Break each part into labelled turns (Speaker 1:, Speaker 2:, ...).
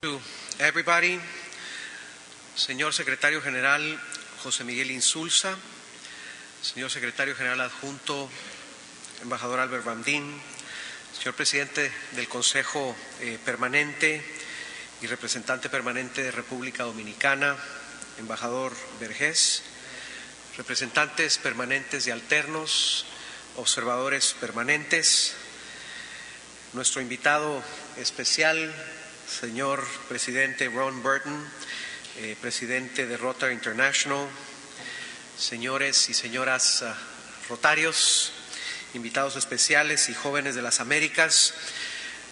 Speaker 1: To everybody, señor secretario general José Miguel Insulza, señor secretario general adjunto, embajador Albert Ramdín, señor presidente del Consejo Permanente y representante permanente de República Dominicana, embajador Vergés, representantes permanentes y alternos, observadores permanentes, nuestro invitado especial, señor presidente Ron Burton, presidente de Rotary International, señores y señoras rotarios, invitados especiales y jóvenes de las Américas,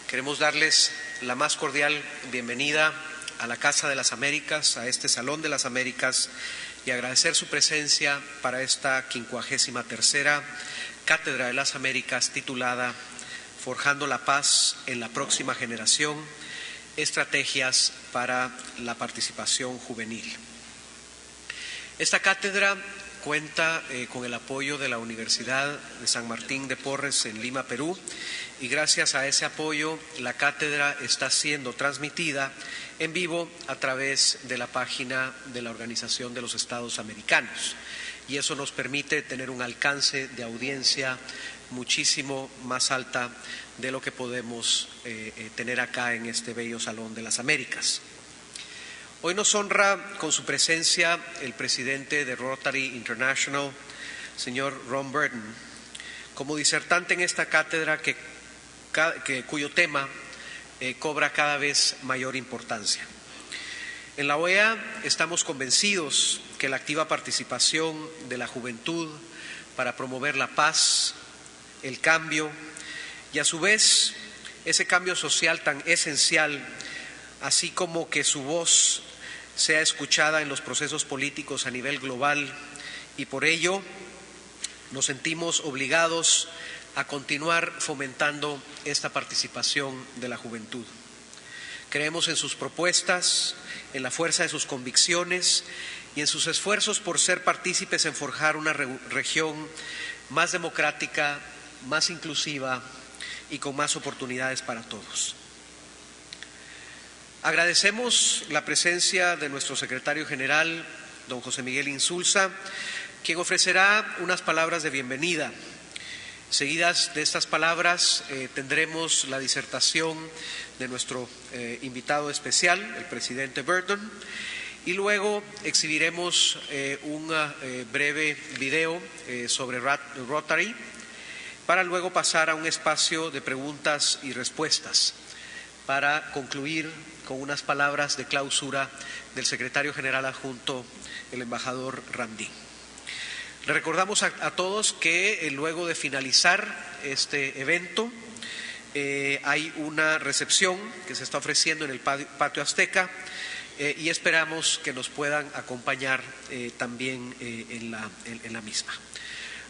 Speaker 1: queremos darles la más cordial bienvenida a la Casa de las Américas, a este Salón de las Américas, y agradecer su presencia para esta 53ª Cátedra de las Américas titulada Forjando la Paz en la Próxima Generación, Estrategias para la Participación Juvenil. Esta cátedra cuenta con el apoyo de la Universidad de San Martín de Porres en Lima, Perú, y gracias a ese apoyo la cátedra está siendo transmitida en vivo a través de la página de la Organización de los Estados Americanos, y eso nos permite tener un alcance de audiencia muchísimo más alta de lo que podemos tener acá en este bello Salón de las Américas. Hoy nos honra con su presencia el presidente de Rotary International, señor Ron Burton, como disertante en esta cátedra cuyo tema cobra cada vez mayor importancia. En la OEA estamos convencidos que la activa participación de la juventud para promover la paz, el cambio y a su vez ese cambio social tan esencial, así como que su voz sea escuchada en los procesos políticos a nivel global, y por ello nos sentimos obligados a continuar fomentando esta participación de la juventud. Creemos en sus propuestas, en la fuerza de sus convicciones y en sus esfuerzos por ser partícipes en forjar una región más democrática, más inclusiva y con más oportunidades para todos. Agradecemos la presencia de nuestro secretario general, don José Miguel Insulza, quien ofrecerá unas palabras de bienvenida. Seguidas de estas palabras tendremos la disertación de nuestro invitado especial, el presidente Burton, y luego exhibiremos un breve video sobre Rotary, para luego pasar a un espacio de preguntas y respuestas, para concluir con unas palabras de clausura del secretario general adjunto, el embajador Ramdín. Le recordamos a todos que luego de finalizar este evento hay una recepción que se está ofreciendo en el patio Azteca y esperamos que nos puedan acompañar también en la misma.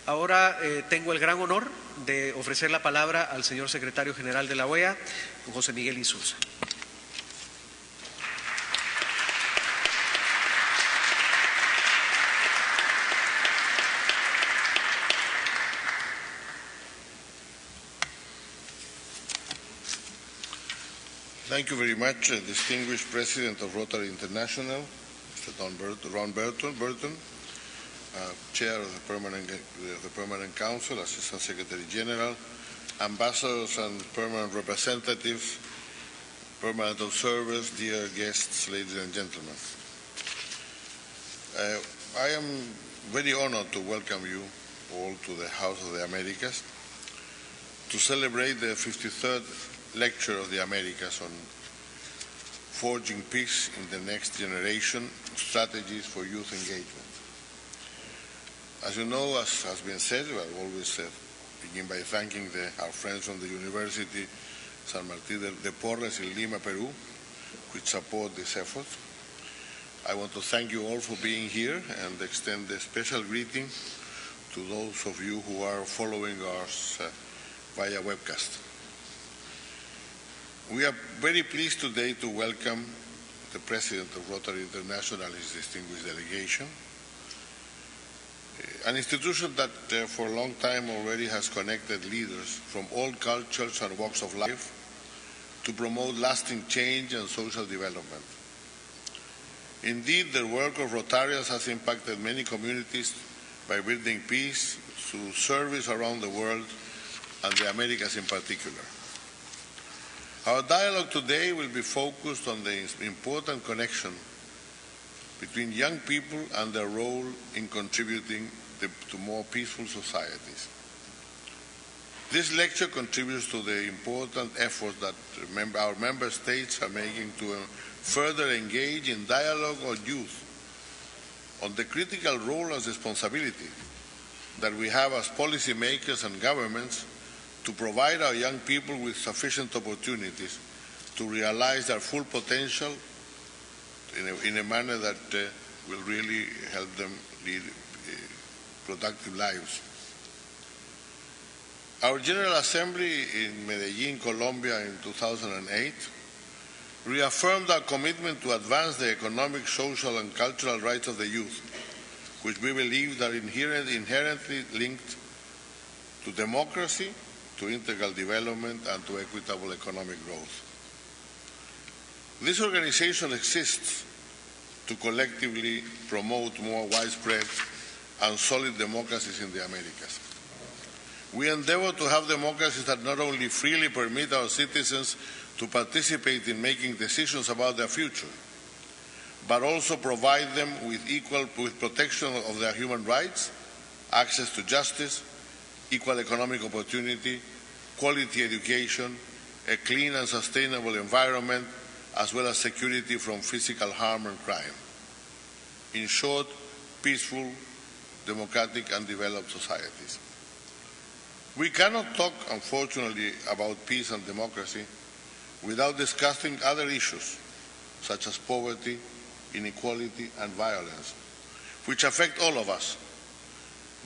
Speaker 1: Ahora tengo el gran honor de ofrecer la palabra al señor secretario general de la OEA, José Miguel Insulza.
Speaker 2: Thank you very much, distinguished President of Rotary International, Mr. Ron Burton, Chair of the Permanent Council, Assistant Secretary General, Ambassadors and Permanent Representatives, Permanent Observers, dear guests, ladies and gentlemen. I am very honored to welcome you all to the House of the Americas to celebrate the 53rd Lecture of the Americas on Forging Peace in the Next Generation, Strategies for Youth Engagement. As you know, as has been said, I always begin by thanking our friends from the University San Martín de Porres in Lima, Peru, which support this effort. I want to thank you all for being here and extend a special greeting to those of you who are following us via webcast. We are very pleased today to welcome the President of Rotary International and his distinguished delegation, an institution that for a long time already has connected leaders from all cultures and walks of life to promote lasting change and social development. Indeed, the work of Rotarians has impacted many communities by building peace through service around the world and the Americas in particular. Our dialogue today will be focused on the important connection between young people and their role in contributing to more peaceful societies. This lecture contributes to the important efforts that our member states are making to further engage in dialogue on youth, on the critical role and responsibility that we have as policymakers and governments to provide our young people with sufficient opportunities to realize their full potential in a manner that will really help them lead productive lives. Our General Assembly in Medellin, Colombia in 2008 reaffirmed our commitment to advance the economic, social, and cultural rights of the youth, which we believe are inherently linked to democracy, to integral development, and to equitable economic growth. This organization exists to collectively promote more widespread and solid democracies in the Americas. We endeavor to have democracies that not only freely permit our citizens to participate in making decisions about their future, but also provide them with protection of their human rights, access to justice, equal economic opportunity, quality education, a clean and sustainable environment, as well as security from physical harm and crime. In short, peaceful, democratic, and developed societies. We cannot talk, unfortunately, about peace and democracy without discussing other issues, such as poverty, inequality, and violence, which affect all of us,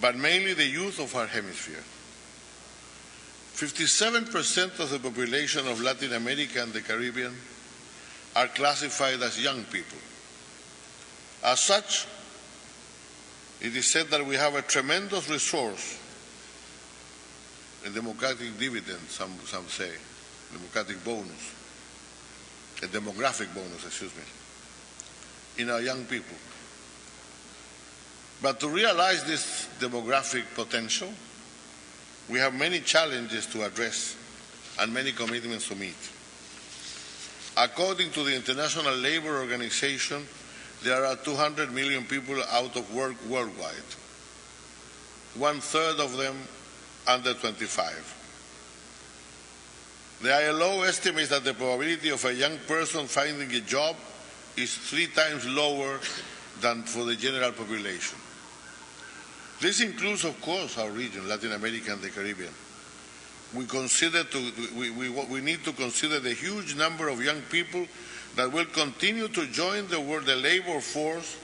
Speaker 2: but mainly the youth of our hemisphere. 57% of the population of Latin America and the Caribbean are classified as young people. As such, it is said that we have a tremendous resource, a democratic dividend, some say, democratic bonus, a demographic bonus, excuse me, in our young people. But to realize this demographic potential, we have many challenges to address and many commitments to meet. According to the International Labour Organization, there are 200 million people out of work worldwide, 1/3 of them under 25. The ILO estimates that the probability of a young person finding a job is 3 times lower than for the general population. This includes, of course, our region, Latin America and the Caribbean. We need to consider the huge number of young people that will continue to join the labor force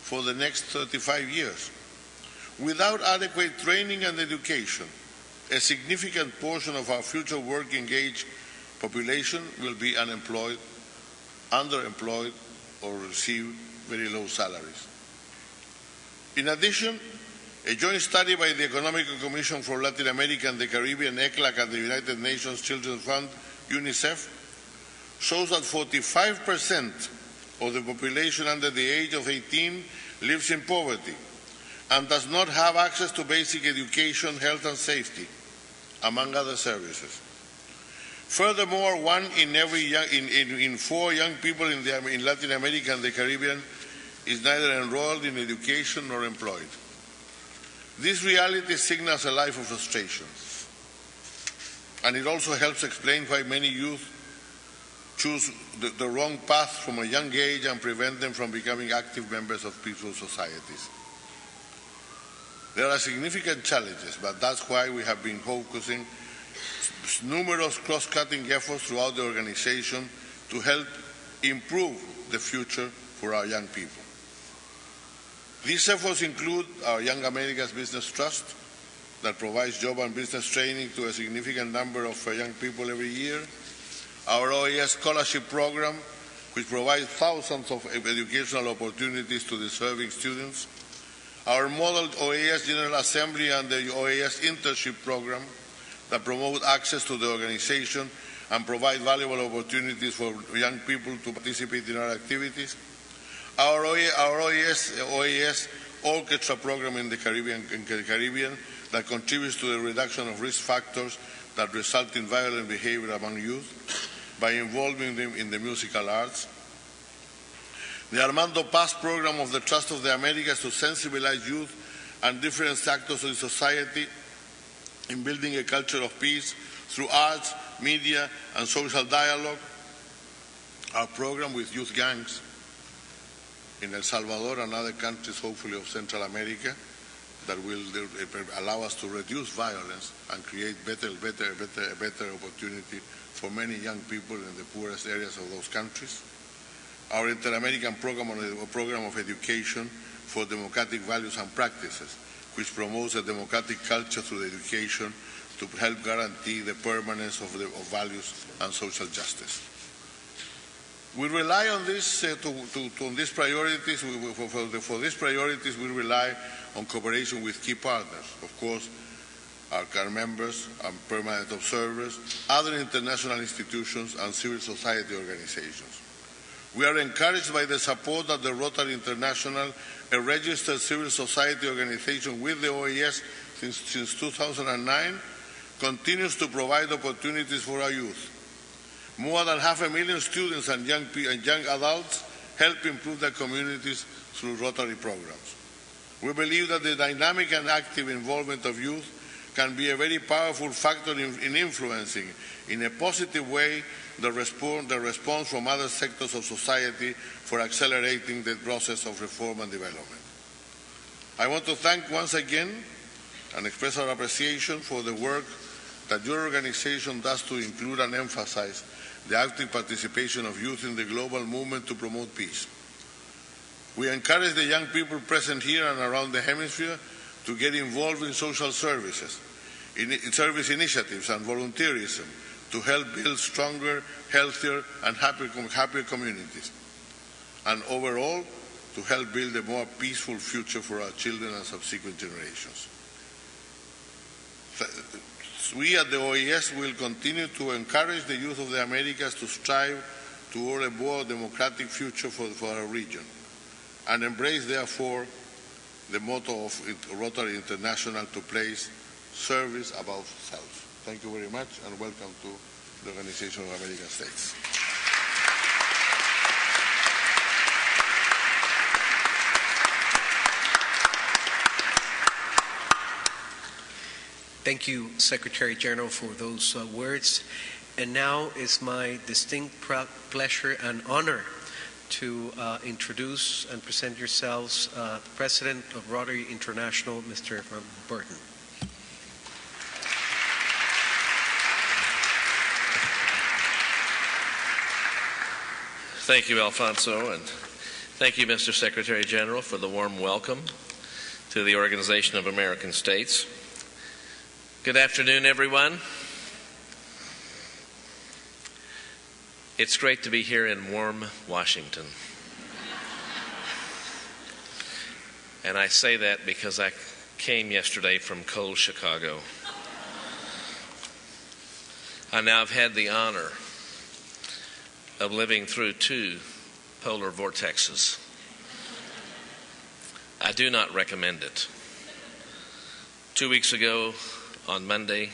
Speaker 2: for the next 35 years. Without adequate training and education, a significant portion of our future working-age population will be unemployed, underemployed, or receive very low salaries. In addition, a joint study by the Economic Commission for Latin America and the Caribbean, ECLAC, and the United Nations Children's Fund, UNICEF, shows that 45% of the population under the age of 18 lives in poverty and does not have access to basic education, health, and safety, among other services. Furthermore, 1 in 4 young people in Latin America and the Caribbean is neither enrolled in education nor employed. This reality signals a life of frustration, and it also helps explain why many youth choose the wrong path from a young age and prevent them from becoming active members of peaceful societies. There are significant challenges, but that's why we have been focusing numerous cross-cutting efforts throughout the organization to help improve the future for our young people. These efforts include our Young Americas Business Trust that provides job and business training to a significant number of young people every year, our OAS scholarship program, which provides thousands of educational opportunities to deserving students, our model OAS General Assembly and the OAS internship program that promote access to the organization and provide valuable opportunities for young people to participate in our activities. Our OAS Orchestra program in the Caribbean that contributes to the reduction of risk factors that result in violent behavior among youth by involving them in the musical arts. The Armando Paz program of the Trust of the Americas to sensibilize youth and different sectors of society in building a culture of peace through arts, media, and social dialogue. Our program with youth gangs in El Salvador and other countries, hopefully of Central America, that will allow us to reduce violence and create better opportunity for many young people in the poorest areas of those countries. Our Inter-American program of education for democratic values and practices, which promotes a democratic culture through education to help guarantee the permanence of values and social justice. We rely on this on these priorities. For these priorities, we rely on cooperation with key partners. Of course, our members and permanent observers, other international institutions, and civil society organizations. We are encouraged by the support that the Rotary International, a registered civil society organization with the OAS since 2009, continues to provide opportunities for our youth. More than 500,000 students and young adults help improve their communities through Rotary programs. We believe that the dynamic and active involvement of youth can be a very powerful factor in influencing, in a positive way, the response from other sectors of society for accelerating the process of reform and development. I want to thank once again and express our appreciation for the work that your organization does to include and emphasize the active participation of youth in the global movement to promote peace. We encourage the young people present here and around the hemisphere to get involved in social services, in service initiatives and volunteerism to help build stronger, healthier, and happier communities, and overall to help build a more peaceful future for our children and subsequent generations. We at the OAS will continue to encourage the youth of the Americas to strive toward a more democratic future for our region, and embrace, therefore, the motto of Rotary International to place service above self. Thank you very much, and welcome to the Organization of American States.
Speaker 1: Thank you, Secretary General, for those words. And now it's my distinct pleasure and honor to introduce and present yourselves the President of Rotary International, Mr. Burton.
Speaker 3: Thank you, Alfonso, and thank you, Mr. Secretary General, for the warm welcome to the Organization of American States. Good afternoon, everyone. It's great to be here in warm Washington. And I say that because I came yesterday from cold Chicago. I now have had the honor of living through 2 polar vortexes. I do not recommend it. 2 weeks ago, on Monday,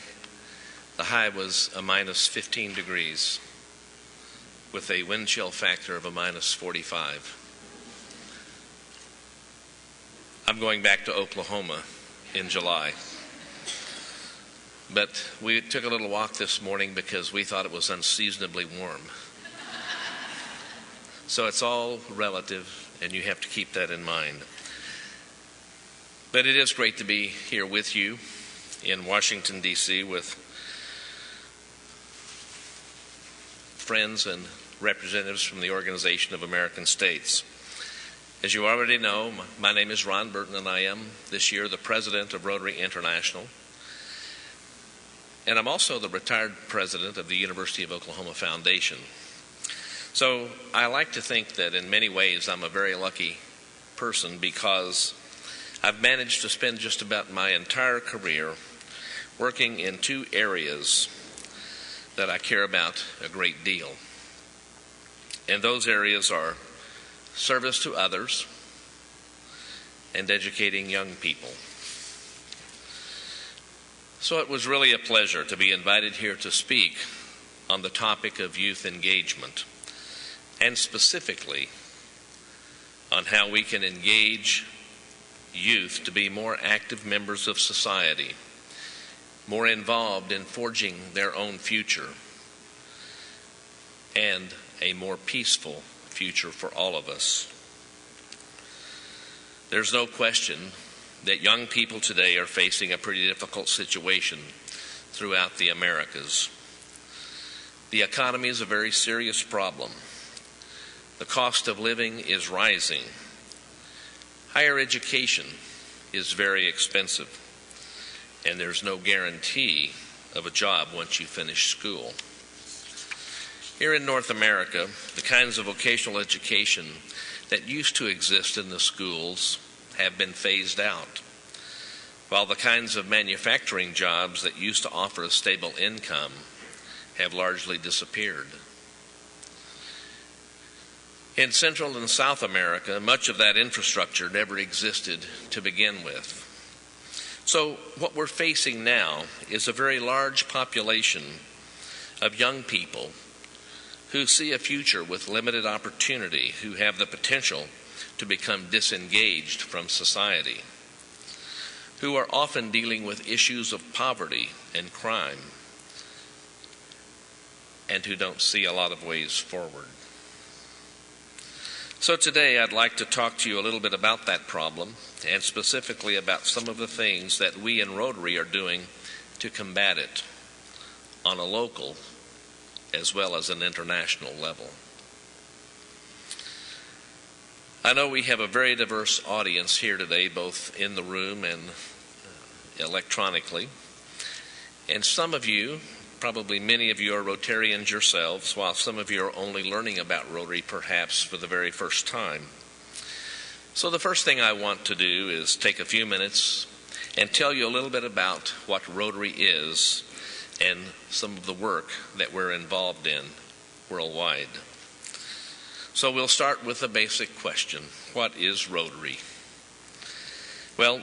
Speaker 3: the high was a minus 15 degrees with a wind chill factor of a minus 45. I'm going back to Oklahoma in July. But we took a little walk this morning because we thought it was unseasonably warm. So it's all relative, and you have to keep that in mind. But it is great to be here with you in Washington, D.C., with friends and representatives from the Organization of American States. As you already know, my name is Ron Burton, and I am this year the president of Rotary International. And I'm also the retired president of the University of Oklahoma Foundation. So I like to think that in many ways I'm a very lucky person because I've managed to spend just about my entire career working in 2 areas that I care about a great deal. And those areas are service to others and educating young people. So it was really a pleasure to be invited here to speak on the topic of youth engagement, and specifically on how we can engage youth to be more active members of society, more involved in forging their own future, and a more peaceful future for all of us. There's no question that young people today are facing a pretty difficult situation throughout the Americas. The economy is a very serious problem. The cost of living is rising. Higher education is very expensive, and there's no guarantee of a job once you finish school. Here in North America, the kinds of vocational education that used to exist in the schools have been phased out, while the kinds of manufacturing jobs that used to offer a stable income have largely disappeared. In Central and South America, much of that infrastructure never existed to begin with. So what we're facing now is a very large population of young people who see a future with limited opportunity, who have the potential to become disengaged from society, who are often dealing with issues of poverty and crime, and who don't see a lot of ways forward. So today I'd like to talk to you a little bit about that problem, and specifically about some of the things that we in Rotary are doing to combat it on a local as well as an international level. I know we have a very diverse audience here today, both in the room and electronically. And some of you, probably many of you, are Rotarians yourselves, while some of you are only learning about Rotary perhaps for the very first time. So the first thing I want to do is take a few minutes and tell you a little bit about what Rotary is and some of the work that we're involved in worldwide. So we'll start with a basic question. What is Rotary? Well,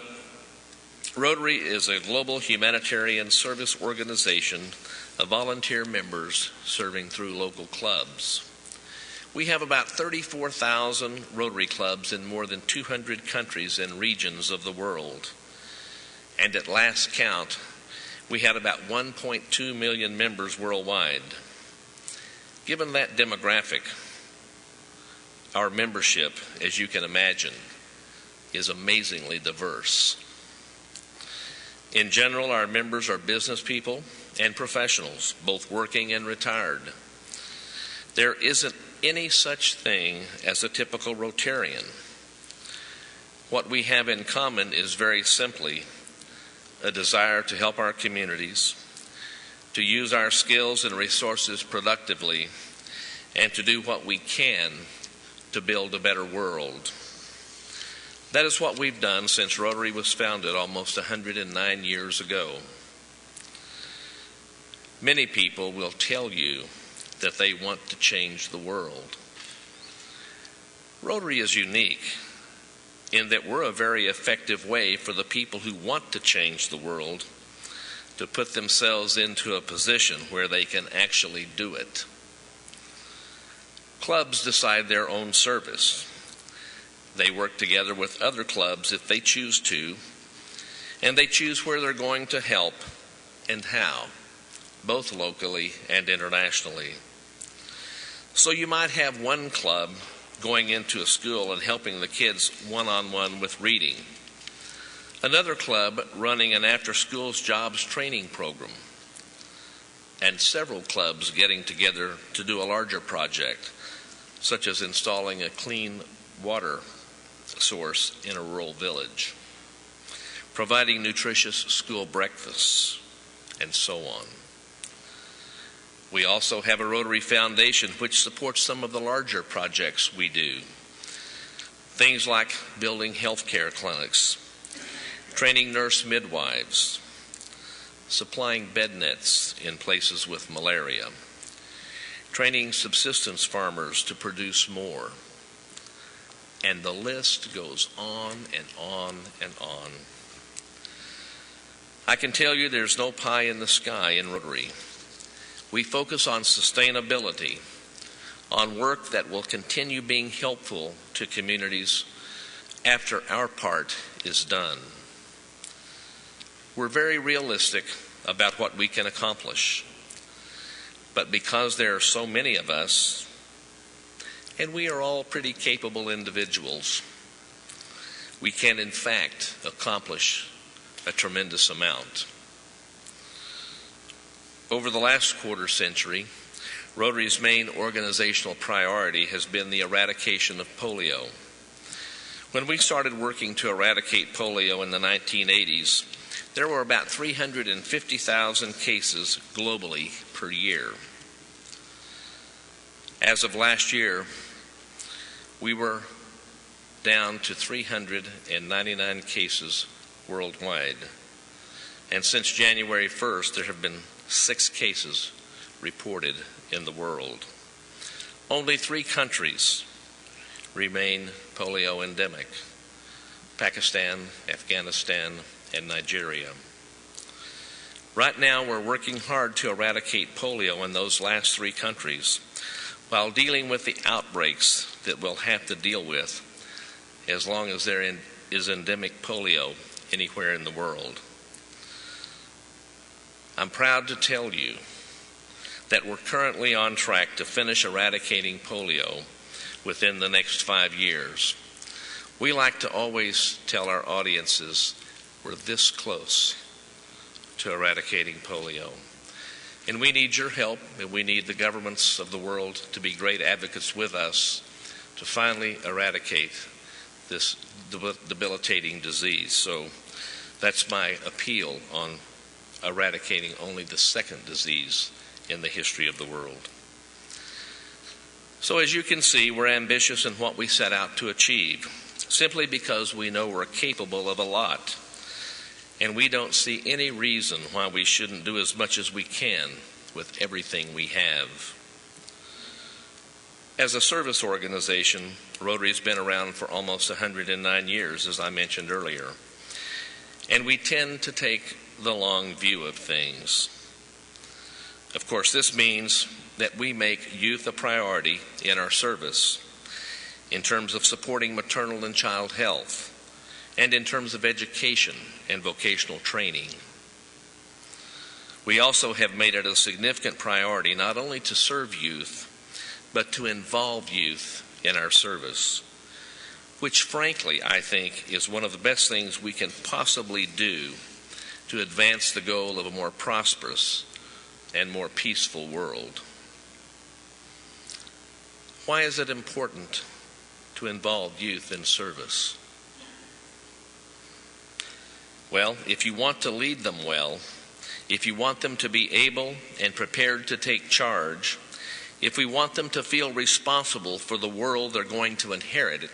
Speaker 3: Rotary is a global humanitarian service organization of volunteer members serving through local clubs. We have about 34,000 Rotary clubs in more than 200 countries and regions of the world. And at last count, we had about 1.2 million members worldwide. Given that demographic, our membership, as you can imagine, is amazingly diverse. In general, our members are business people and professionals, both working and retired. There isn't any such thing as a typical Rotarian. What we have in common is very simply a desire to help our communities, to use our skills and resources productively, and to do what we can to build a better world. That is what we've done since Rotary was founded almost 109 years ago. Many people will tell you that they want to change the world. Rotary is unique in that we're a very effective way for the people who want to change the world to put themselves into a position where they can actually do it. Clubs decide their own service. They work together with other clubs if they choose to, and they choose where they're going to help and how, both locally and internationally. So you might have one club going into a school and helping the kids one-on-one with reading, another club running an after-school jobs training program, and several clubs getting together to do a larger project, such as installing a clean water source in a rural village, providing nutritious school breakfasts, and so on. We also have a Rotary Foundation which supports some of the larger projects we do. Things like building healthcare clinics, training nurse midwives, supplying bed nets in places with malaria, training subsistence farmers to produce more, and the list goes on and on and on. I can tell you there's no pie in the sky in Rotary. We focus on sustainability, on work that will continue being helpful to communities after our part is done. We're very realistic about what we can accomplish, but because there are so many of us, and we are all pretty capable individuals, we can in fact accomplish a tremendous amount. Over the last quarter century, Rotary's main organizational priority has been the eradication of polio. When we started working to eradicate polio in the 1980s, there were about 350,000 cases globally per year. As of last year, we were down to 399 cases worldwide. And since January 1st, there have been 6 cases reported in the world. Only 3 countries remain polio endemic: Pakistan, Afghanistan, and Nigeria. Right now, we're working hard to eradicate polio in those last 3 countries, while dealing with the outbreaks that we'll have to deal with as long as there is endemic polio anywhere in the world. I'm proud to tell you that we're currently on track to finish eradicating polio within the next 5 years. We like to always tell our audiences we're this close to eradicating polio. And we need your help, and we need the governments of the world to be great advocates with us to finally eradicate this debilitating disease. So that's my appeal on eradicating only the 2nd disease in the history of the world. So as you can see, we're ambitious in what we set out to achieve, simply because we know we're capable of a lot. And we don't see any reason why we shouldn't do as much as we can with everything we have. As a service organization, Rotary's been around for almost 109 years, as I mentioned earlier. And we tend to take the long view of things. Of course, this means that we make youth a priority in our service in terms of supporting maternal and child health, and in terms of education and vocational training. We also have made it a significant priority not only to serve youth, but to involve youth in our service, which frankly I think is one of the best things we can possibly do to advance the goal of a more prosperous and more peaceful world. Why is it important to involve youth in service? Well, if you want to lead them well, if you want them to be able and prepared to take charge, if we want them to feel responsible for the world they're going to inherit,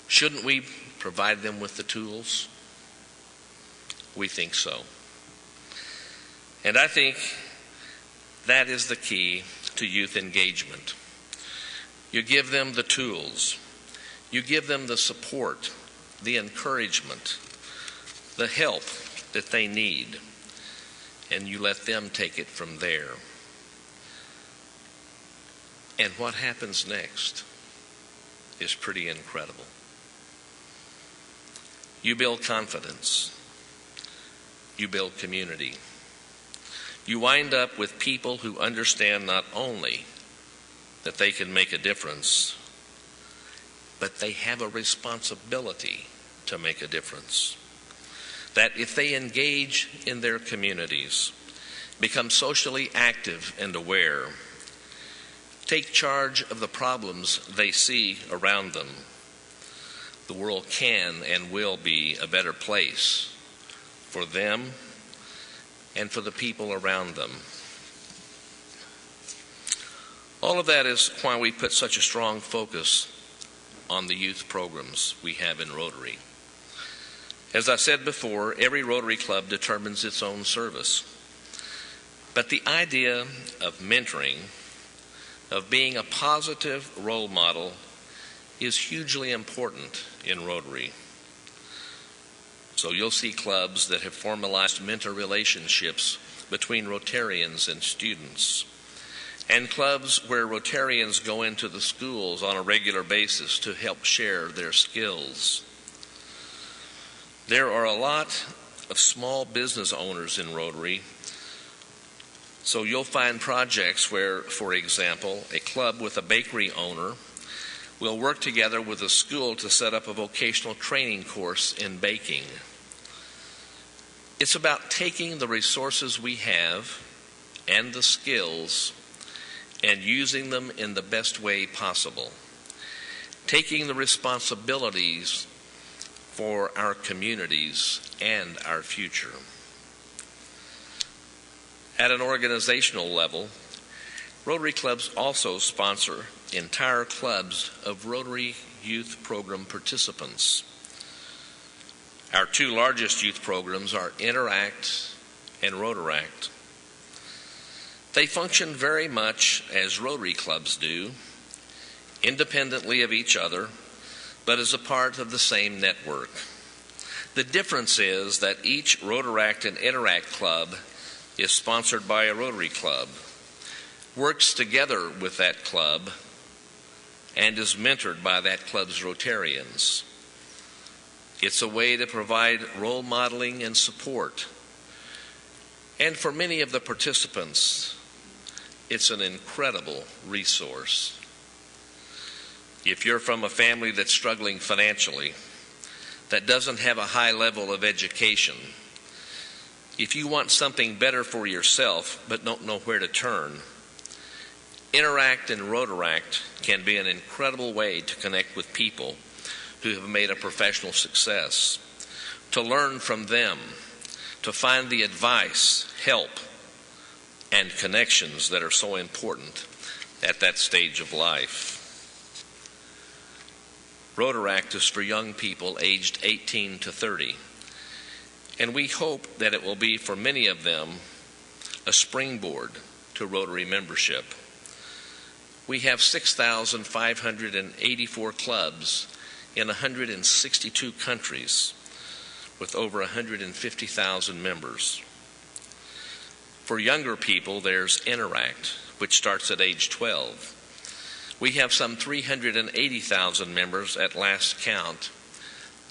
Speaker 3: shouldn't we provide them with the tools? We think so. And I think that is the key to youth engagement. You give them the tools. You give them the support, the encouragement, the help that they need, and you let them take it from there. And what happens next is pretty incredible. You build confidence. You build community. You wind up with people who understand not only that they can make a difference, but they have a responsibility to make a difference. That if they engage in their communities, become socially active and aware, take charge of the problems they see around them, the world can and will be a better place for them and for the people around them. All of that is why we put such a strong focus on the youth programs we have in Rotary. As I said before, every Rotary Club determines its own service. But the idea of mentoring, of being a positive role model, is hugely important in Rotary. So you'll see clubs that have formalized mentor relationships between Rotarians and students, and clubs where Rotarians go into the schools on a regular basis to help share their skills. There are a lot of small business owners in Rotary, so you'll find projects where, for example, a club with a bakery owner will work together with a school to set up a vocational training course in baking. It's about taking the resources we have and the skills and using them in the best way possible. Taking the responsibilities for our communities and our future. At an organizational level, Rotary clubs also sponsor entire clubs of Rotary Youth Program participants. Our two largest youth programs are Interact and Rotaract. They function very much as Rotary clubs do, independently of each other, but as a part of the same network. The difference is that each Rotaract and Interact club is sponsored by a Rotary club, works together with that club, and is mentored by that club's Rotarians. It's a way to provide role modeling and support. And for many of the participants, it's an incredible resource. If you're from a family that's struggling financially, that doesn't have a high level of education, if you want something better for yourself but don't know where to turn, Interact and Rotaract can be an incredible way to connect with people who have made a professional success, to learn from them, to find the advice, help, and connections that are so important at that stage of life. Rotaract is for young people aged 18 to 30, and we hope that it will be for many of them a springboard to Rotary membership. We have 6,584 clubs in 162 countries with over 150,000 members. For younger people, there's Interact, which starts at age 12. We have some 380,000 members at last count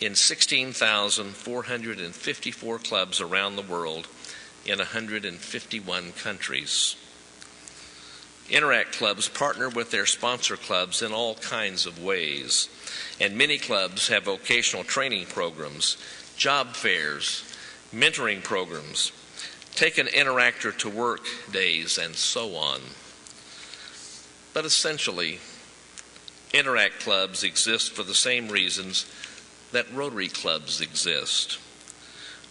Speaker 3: in 16,454 clubs around the world in 151 countries. Interact clubs partner with their sponsor clubs in all kinds of ways, and many clubs have vocational training programs, job fairs, mentoring programs, take an interactor to work days, and so on. But essentially, Interact clubs exist for the same reasons that Rotary clubs exist,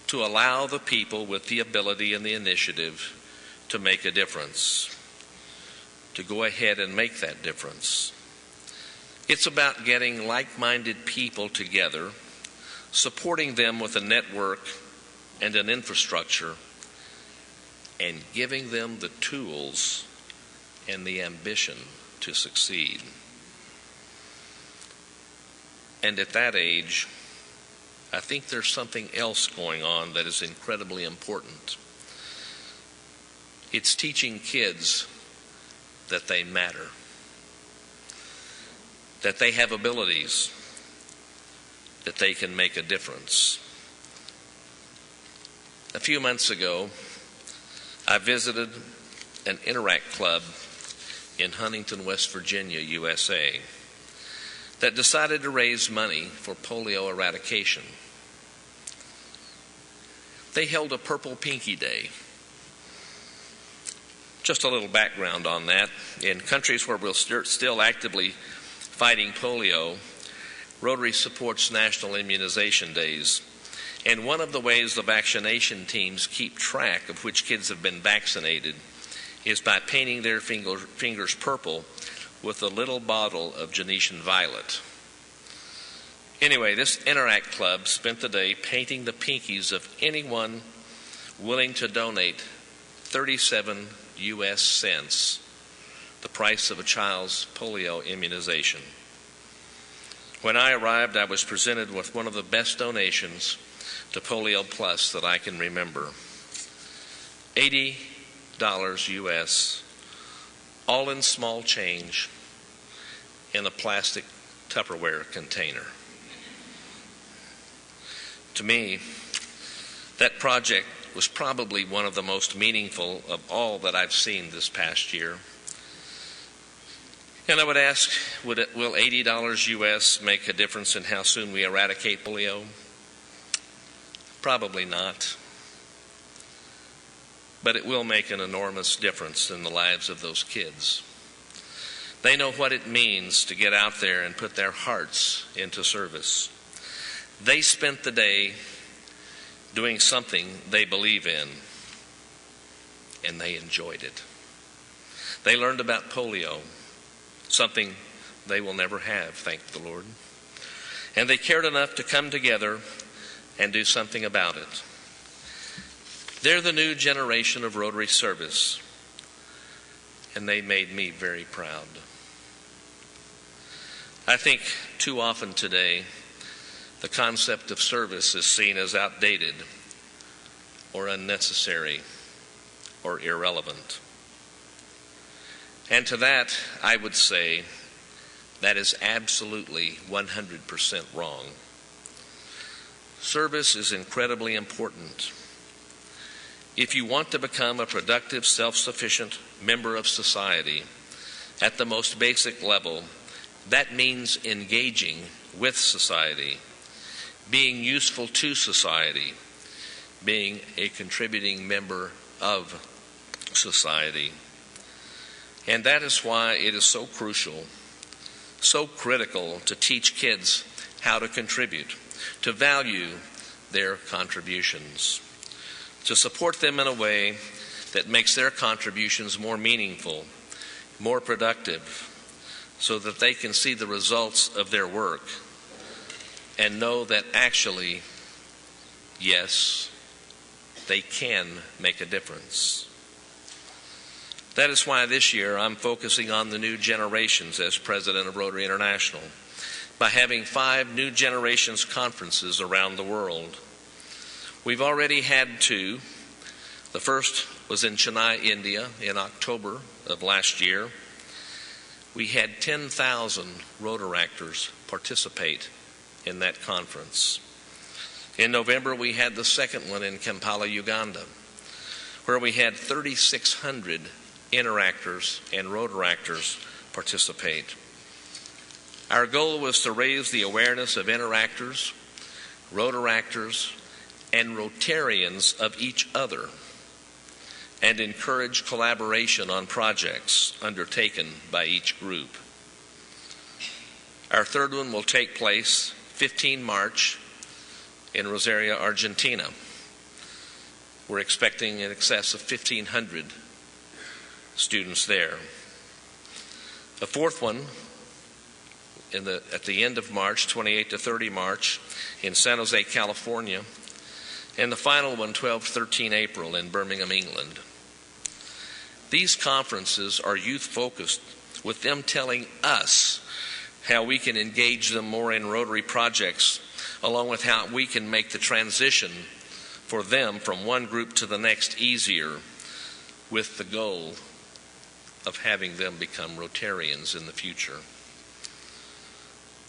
Speaker 3: to allow the people with the ability and the initiative to make a difference, to go ahead and make that difference. It's about getting like-minded people together, supporting them with a network and an infrastructure, and giving them the tools and the ambition to succeed. And at that age, I think there's something else going on that is incredibly important. It's teaching kids that they matter, that they have abilities, that they can make a difference. A few months ago, I visited an Interact club in Huntington, West Virginia, USA, that decided to raise money for polio eradication. They held a Purple Pinky Day. Just a little background on that. In countries where we're still actively fighting polio, Rotary supports National Immunization Days. And one of the ways the vaccination teams keep track of which kids have been vaccinated is by painting their fingers purple with a little bottle of Genesian violet. Anyway, this Interact Club spent the day painting the pinkies of anyone willing to donate 37 U.S. cents, the price of a child's polio immunization. When I arrived, I was presented with one of the best donations to Polio Plus that I can remember. $80 U.S., all in small change, in a plastic Tupperware container. To me, that project was probably one of the most meaningful of all that I've seen this past year. And I would ask, will $80 U.S. make a difference in how soon we eradicate polio? Probably not. But it will make an enormous difference in the lives of those kids. They know what it means to get out there and put their hearts into service. They spent the day doing something they believe in, and they enjoyed it. They learned about polio, something they will never have, thank the Lord. And they cared enough to come together and do something about it. They're the new generation of Rotary service, and they made me very proud. I think too often today, the concept of service is seen as outdated or unnecessary or irrelevant. And to that, I would say that is absolutely 100% wrong. Service is incredibly important. If you want to become a productive, self-sufficient member of society at the most basic level, that means engaging with society, being useful to society, being a contributing member of society. And that is why it is so crucial, so critical to teach kids how to contribute, to value their contributions, to support them in a way that makes their contributions more meaningful, more productive, so that they can see the results of their work and know that actually, yes, they can make a difference. That is why this year I'm focusing on the new generations as president of Rotary International by having 5 new generations conferences around the world. We've already had 2. The first was in Chennai, India in October of last year. We had 10,000 Rotaractors participate in that conference. In November, we had the second one in Kampala, Uganda, where we had 3,600 Interactors and Rotaractors participate. Our goal was to raise the awareness of Interactors, Rotaractors, and Rotarians of each other, and encourage collaboration on projects undertaken by each group. Our third one will take place 15 March in Rosario, Argentina. We're expecting in excess of 1,500 students there. A fourth one at the end of March, 28 to 30 March, in San Jose, California, and the final one, 12-13 April, in Birmingham, England. These conferences are youth-focused, with them telling us how we can engage them more in Rotary projects, along with how we can make the transition for them from one group to the next easier, with the goal of having them become Rotarians in the future.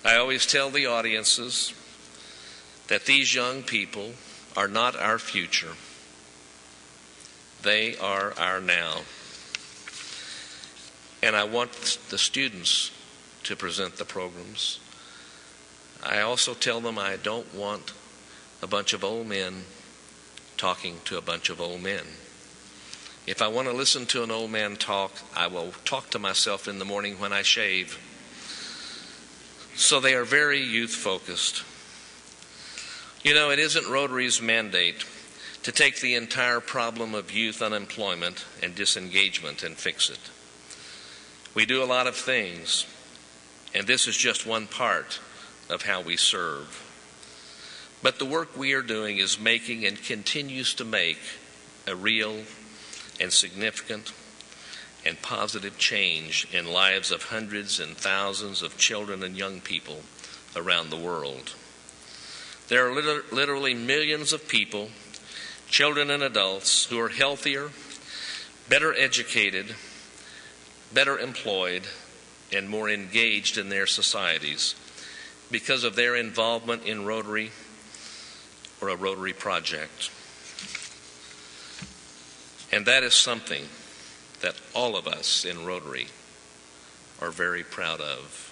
Speaker 3: I always tell the audiences that these young people are not our future. They are our now. And I want the students to present the programs. I also tell them I don't want a bunch of old men talking to a bunch of old men. If I want to listen to an old man talk, I will talk to myself in the morning when I shave. So they are very youth-focused. You know, it isn't Rotary's mandate to take the entire problem of youth unemployment and disengagement and fix it. We do a lot of things, and this is just one part of how we serve. But the work we are doing is making and continues to make a real and significant and positive change in lives of hundreds and thousands of children and young people around the world. There are literally millions of people, children and adults, who are healthier, better educated, better employed, and more engaged in their societies because of their involvement in Rotary or a Rotary project. And that is something that all of us in Rotary are very proud of.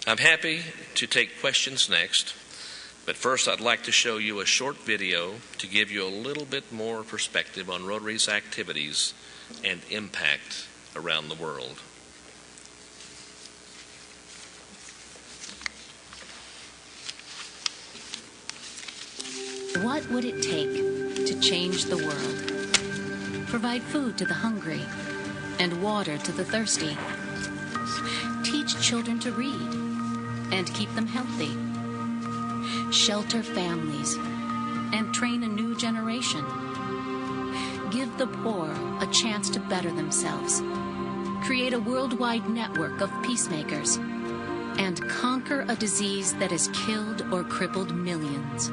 Speaker 3: I'm happy to take questions next, but first I'd like to show you a short video to give you a little bit more perspective on Rotary's activities and impact around the world.
Speaker 4: What would it take to change the world? Provide food to the hungry and water to the thirsty. Teach children to read and keep them healthy. Shelter families and train a new generation. Give the poor a chance to better themselves. Create a worldwide network of peacemakers and conquer a disease that has killed or crippled millions.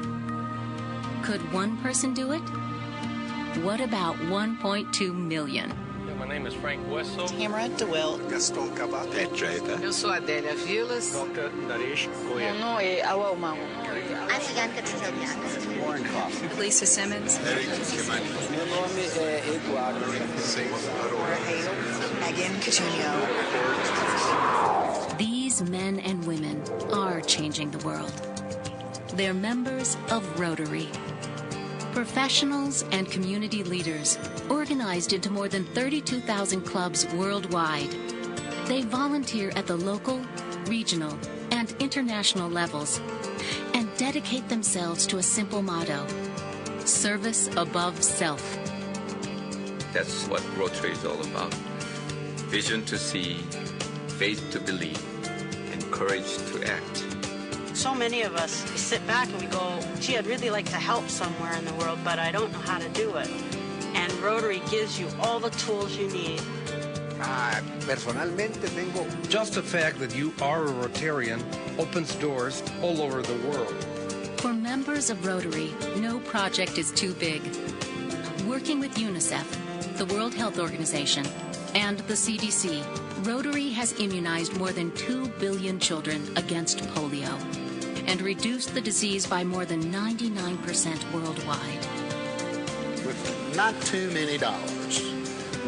Speaker 4: Could one person do it? What about 1.2 million?
Speaker 5: My name is Frank Wessel.
Speaker 6: Tamara DeWitt.
Speaker 7: Gaston Cabate. Petreta.
Speaker 8: Eu sou Adélia Vilas.
Speaker 5: Dr. Naresh Goya.
Speaker 8: Meu nome é Awalmão.
Speaker 7: Warren Coffin.
Speaker 6: Lisa Simmons.
Speaker 7: Eric Kimani.
Speaker 9: Meu nome é Eduardo.
Speaker 6: Megan Coutinho.
Speaker 4: These men and women are changing the world. They're members of Rotary. Professionals and community leaders organized into more than 32,000 clubs worldwide. They volunteer at the local, regional, and international levels and dedicate themselves to a simple motto: service above self.
Speaker 10: That's what Rotary is all about. Vision to see, faith to believe, and courage to act.
Speaker 11: So many of us sit back and we go, gee, I'd really like to help somewhere in the world, but I don't know how to do it. And Rotary gives you all the tools you need.
Speaker 9: Personalmente tengo.
Speaker 12: Just the fact that you are a Rotarian opens doors all over the world.
Speaker 4: For members of Rotary, no project is too big. Working with UNICEF, the World Health Organization, and the CDC, Rotary has immunized more than 2 billion children against polio and reduced the disease by more than 99% worldwide.
Speaker 13: With not too many dollars,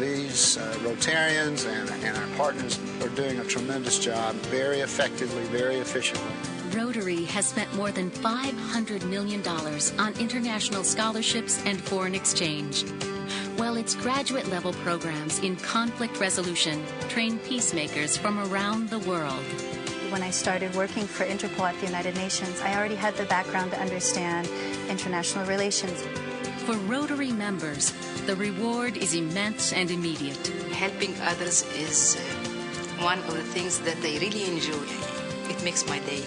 Speaker 13: these Rotarians and our partners are doing a tremendous job, very effectively, very efficiently.
Speaker 4: Rotary has spent more than $500 million on international scholarships and foreign exchange, while its graduate-level programs in conflict resolution train peacemakers from around the world.
Speaker 14: When I started working for Interpol at the United Nations, I already had the background to understand international relations.
Speaker 4: For Rotary members, the reward is immense and immediate.
Speaker 8: Helping others is one of the things that they really enjoy. It makes my day.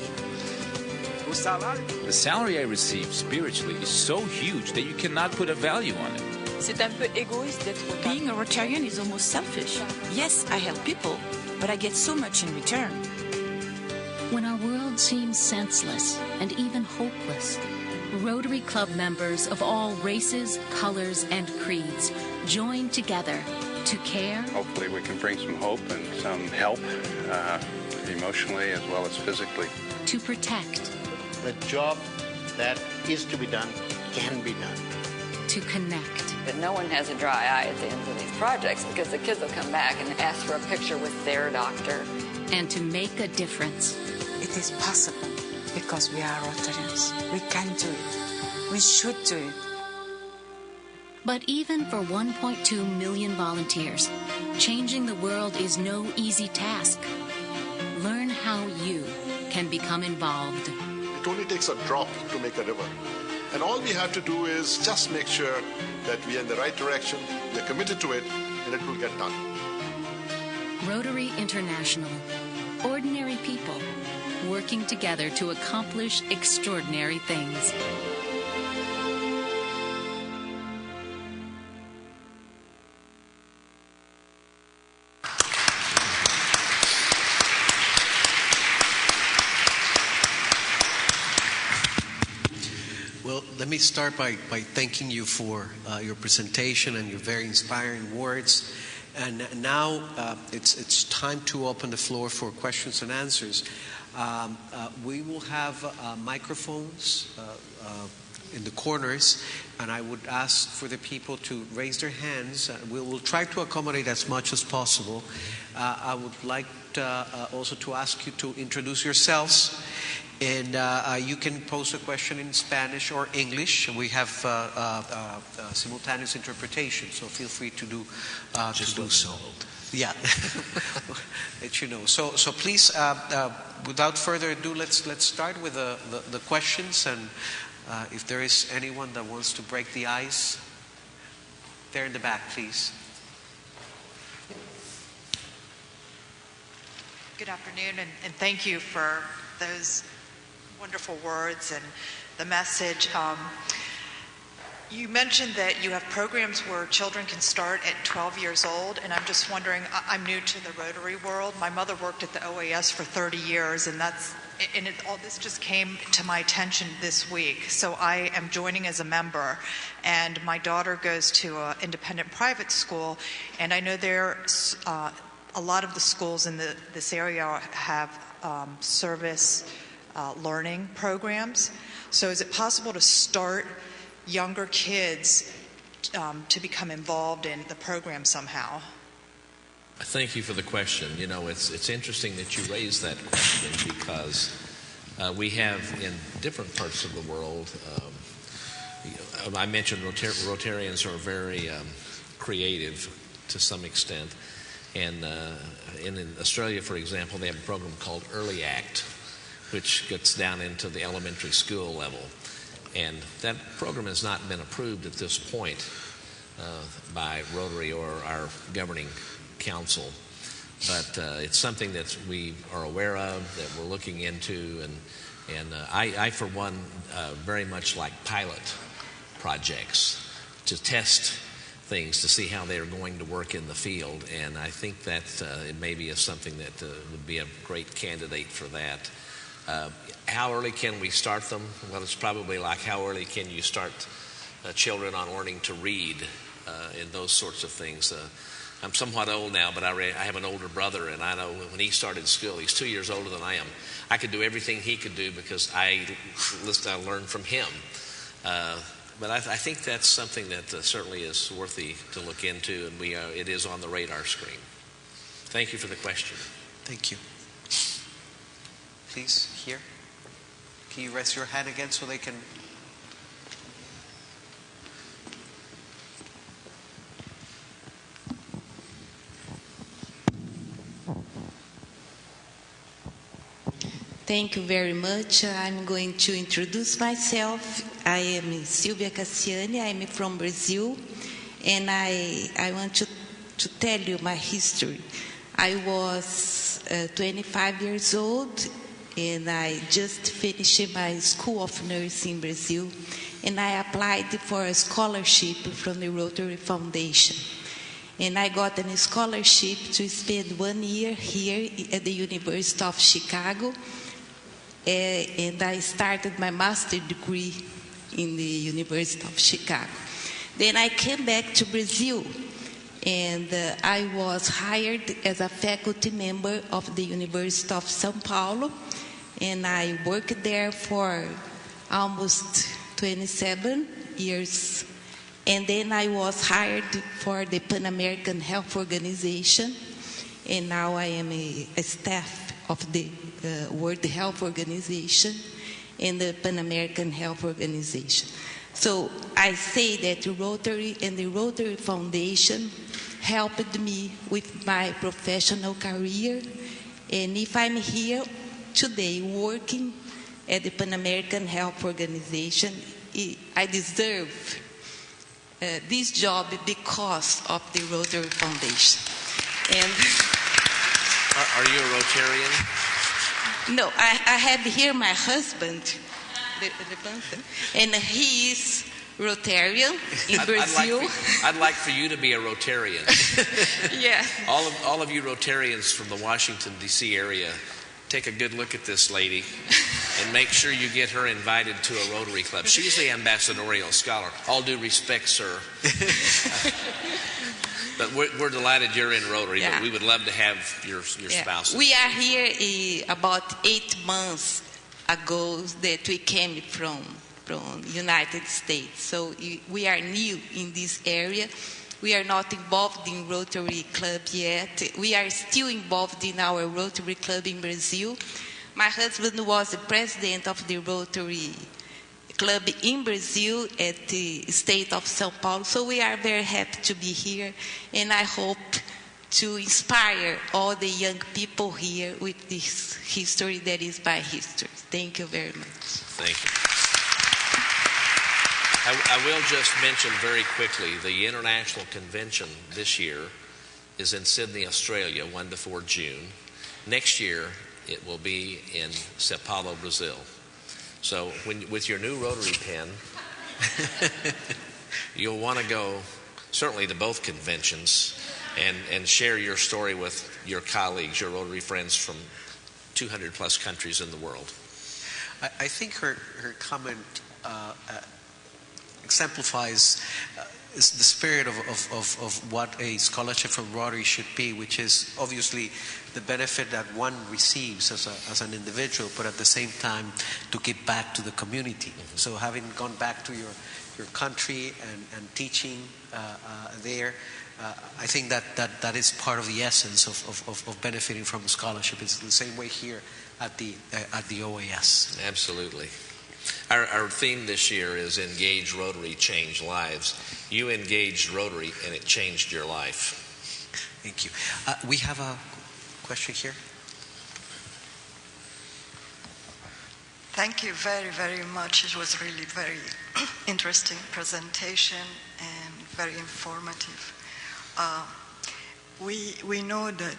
Speaker 15: The salary I receive spiritually is so huge that you cannot put a value on it.
Speaker 16: C'est un peu égoïste d'être Being a Rotarian is almost selfish. Yes, I help people, but I get so much in return.
Speaker 4: When our world seems senseless and even hopeless, Rotary Club members of all races, colors, and creeds join together to care.
Speaker 17: Hopefully we can bring some hope and some help, emotionally as well as physically.
Speaker 4: To protect.
Speaker 18: The job that is to be done can be done.
Speaker 4: To connect.
Speaker 19: But no one has a dry eye at the end of these projects because the kids will come back and ask for a picture with their doctor.
Speaker 4: And to make a difference.
Speaker 20: It is possible because we are Rotarians. We can do it. We should do it.
Speaker 4: But even for 1.2 million volunteers, changing the world is no easy task. Learn how you can become involved.
Speaker 21: It only takes a drop to make a river. And all we have to do is just make sure that we are in the right direction, we are committed to it, and it will get done.
Speaker 4: Rotary International. Ordinary people working together to accomplish extraordinary things.
Speaker 1: Well, let me start by thanking you for your presentation and your very inspiring words. And now it's time to open the floor for questions and answers. We will have microphones in the corners, and I would ask for the people to raise their hands. We will try to accommodate as much as possible. I would like also to ask you to introduce yourselves. And you can pose a question in Spanish or English. We have simultaneous interpretation, so feel free to do so. Yeah, let you know. So please, without further ado, let's start with the questions. And if there is anyone that wants to break the ice, there in the back, please.
Speaker 6: Good afternoon, and thank you for those wonderful words and the message. You mentioned that you have programs where children can start at 12 years old, and I'm just wondering, I'm new to the Rotary world. My mother worked at the OAS for 30 years, and all this just came to my attention this week. So I am joining as a member, and my daughter goes to an independent private school, and I know there's a lot of the schools in this area have service learning programs. So is it possible to start younger kids to become involved in the program somehow?
Speaker 3: Thank you for the question. You know, it's interesting that you raised that question because we have in different parts of the world, I mentioned Rotarians are very creative to some extent. And in Australia, for example, they have a program called Early Act, which gets down into the elementary school level. And that program has not been approved at this point by Rotary or our governing council. But it's something that we are aware of, that we're looking into. And I, for one, very much like pilot projects to test things to see how they're going to work in the field. And I think that it maybe is something that would be a great candidate for that. How early can we start them? Well, it's probably like how early can you start children on learning to read and those sorts of things. I'm somewhat old now, but I have an older brother, and I know when he started school, he's 2 years older than I am. I could do everything he could do because I learned from him. But I think that's something that certainly is worthy to look into, and it is on the radar screen. Thank you for the question.
Speaker 1: Thank you. Please, here. Can you raise your hand again so they can...
Speaker 2: Thank you very much. I'm going to introduce myself. I am Silvia Cassiani. I'm from Brazil, and I want to tell you my history. I was 25 years old, and I just finished my school of nursing in Brazil, and I applied for a scholarship from the Rotary Foundation. And I got a scholarship to spend 1 year here at the University of Chicago. And I started my master's degree in the University of Chicago. Then I came back to Brazil, and I was hired as a faculty member of the University of São Paulo, and I worked there for almost 27 years. And then I was hired for the Pan American Health Organization, and now I am a staff of the World Health Organization and the Pan American Health Organization. So I say that Rotary and the Rotary Foundation helped me with my professional career. And if I'm here today working at the Pan American Health Organization, I deserve this job because of the Rotary Foundation. And
Speaker 3: are you a Rotarian?
Speaker 2: No, I have here my husband, and he is Rotarian in Brazil.
Speaker 3: I'd like for you to be a Rotarian.
Speaker 2: Yeah.
Speaker 3: All of you Rotarians from the Washington, D.C. area, take a good look at this lady and make sure you get her invited to a Rotary Club. She's the ambassadorial scholar. All due respect, sir. But we're delighted you're in Rotary,
Speaker 2: Yeah.
Speaker 3: but we would love to have your spouse.
Speaker 2: We are here about 8 months ago that we came from United States. So we are new in this area. We are not involved in Rotary Club yet. We are still involved in our Rotary Club in Brazil. My husband was the president of the Rotary Club in Brazil at the state of São Paulo. So we are very happy to be here, and I hope to inspire all the young people here with this history that is my history. Thank you very much.
Speaker 3: Thank you. I will just mention very quickly, the International Convention this year is in Sydney, Australia, 1 to 4 June. Next year, it will be in Sao Paulo, Brazil. So with your new Rotary pen, you'll want to go certainly to both conventions and share your story with your colleagues, your Rotary friends from 200 plus countries in the world.
Speaker 1: I think her comment exemplifies the spirit of what a scholarship from Rotary should be, which is obviously the benefit that one receives as an individual, but at the same time to give back to the community. Mm-hmm. So having gone back to your country and teaching there, I think that is part of the essence of benefiting from a scholarship. It's the same way here at the OAS.
Speaker 3: Absolutely. Our theme this year is Engage Rotary, Change Lives. You engaged Rotary and it changed your life.
Speaker 1: Thank you. We have a question here.
Speaker 5: Thank you very, very much. It was really very interesting presentation and very informative. We know that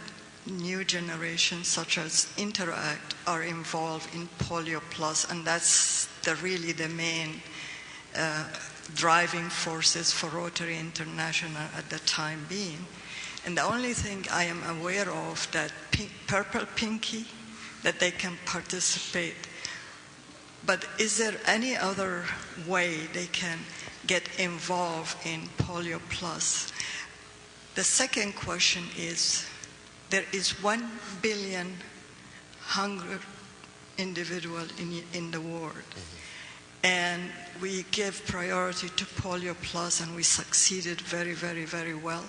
Speaker 5: new generations such as Interact are involved in Polio Plus, and that's really the main driving forces for Rotary International at the time being. And the only thing I am aware of that Purple Pinky, that they can participate. But is there any other way they can get involved in Polio Plus? The second question is, there is 1 billion hungry individual in the world. Mm-hmm. And we give priority to Polio Plus, and we succeeded very, very, very well.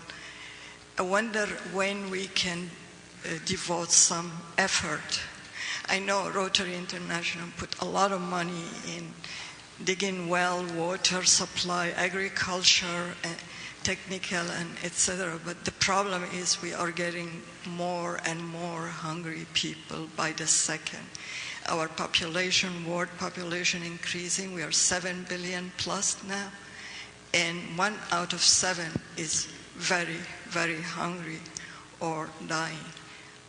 Speaker 5: I wonder when we can devote some effort. I know Rotary International put a lot of money in digging well, water supply, agriculture, technical, and etc. But the problem is we are getting more and more hungry people by the second. Our population, world population increasing. We are 7 billion plus now. And 1 out of 7 is very, very hungry or dying.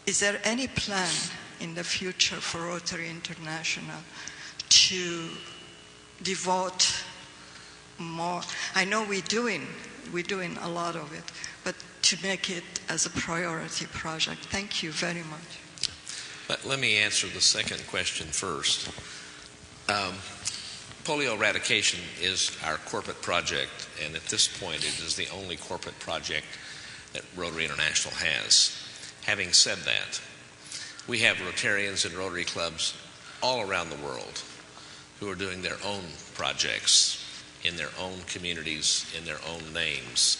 Speaker 5: Is there any plan in the future for Rotary International to devote more? I know we're doing a lot of it, but to make it as a priority project. Thank you very much.
Speaker 3: Let me answer the second question first. Polio eradication is our corporate project, and at this point it is the only corporate project that Rotary International has. Having said that, we have Rotarians and Rotary clubs all around the world who are doing their own projects in their own communities, in their own names.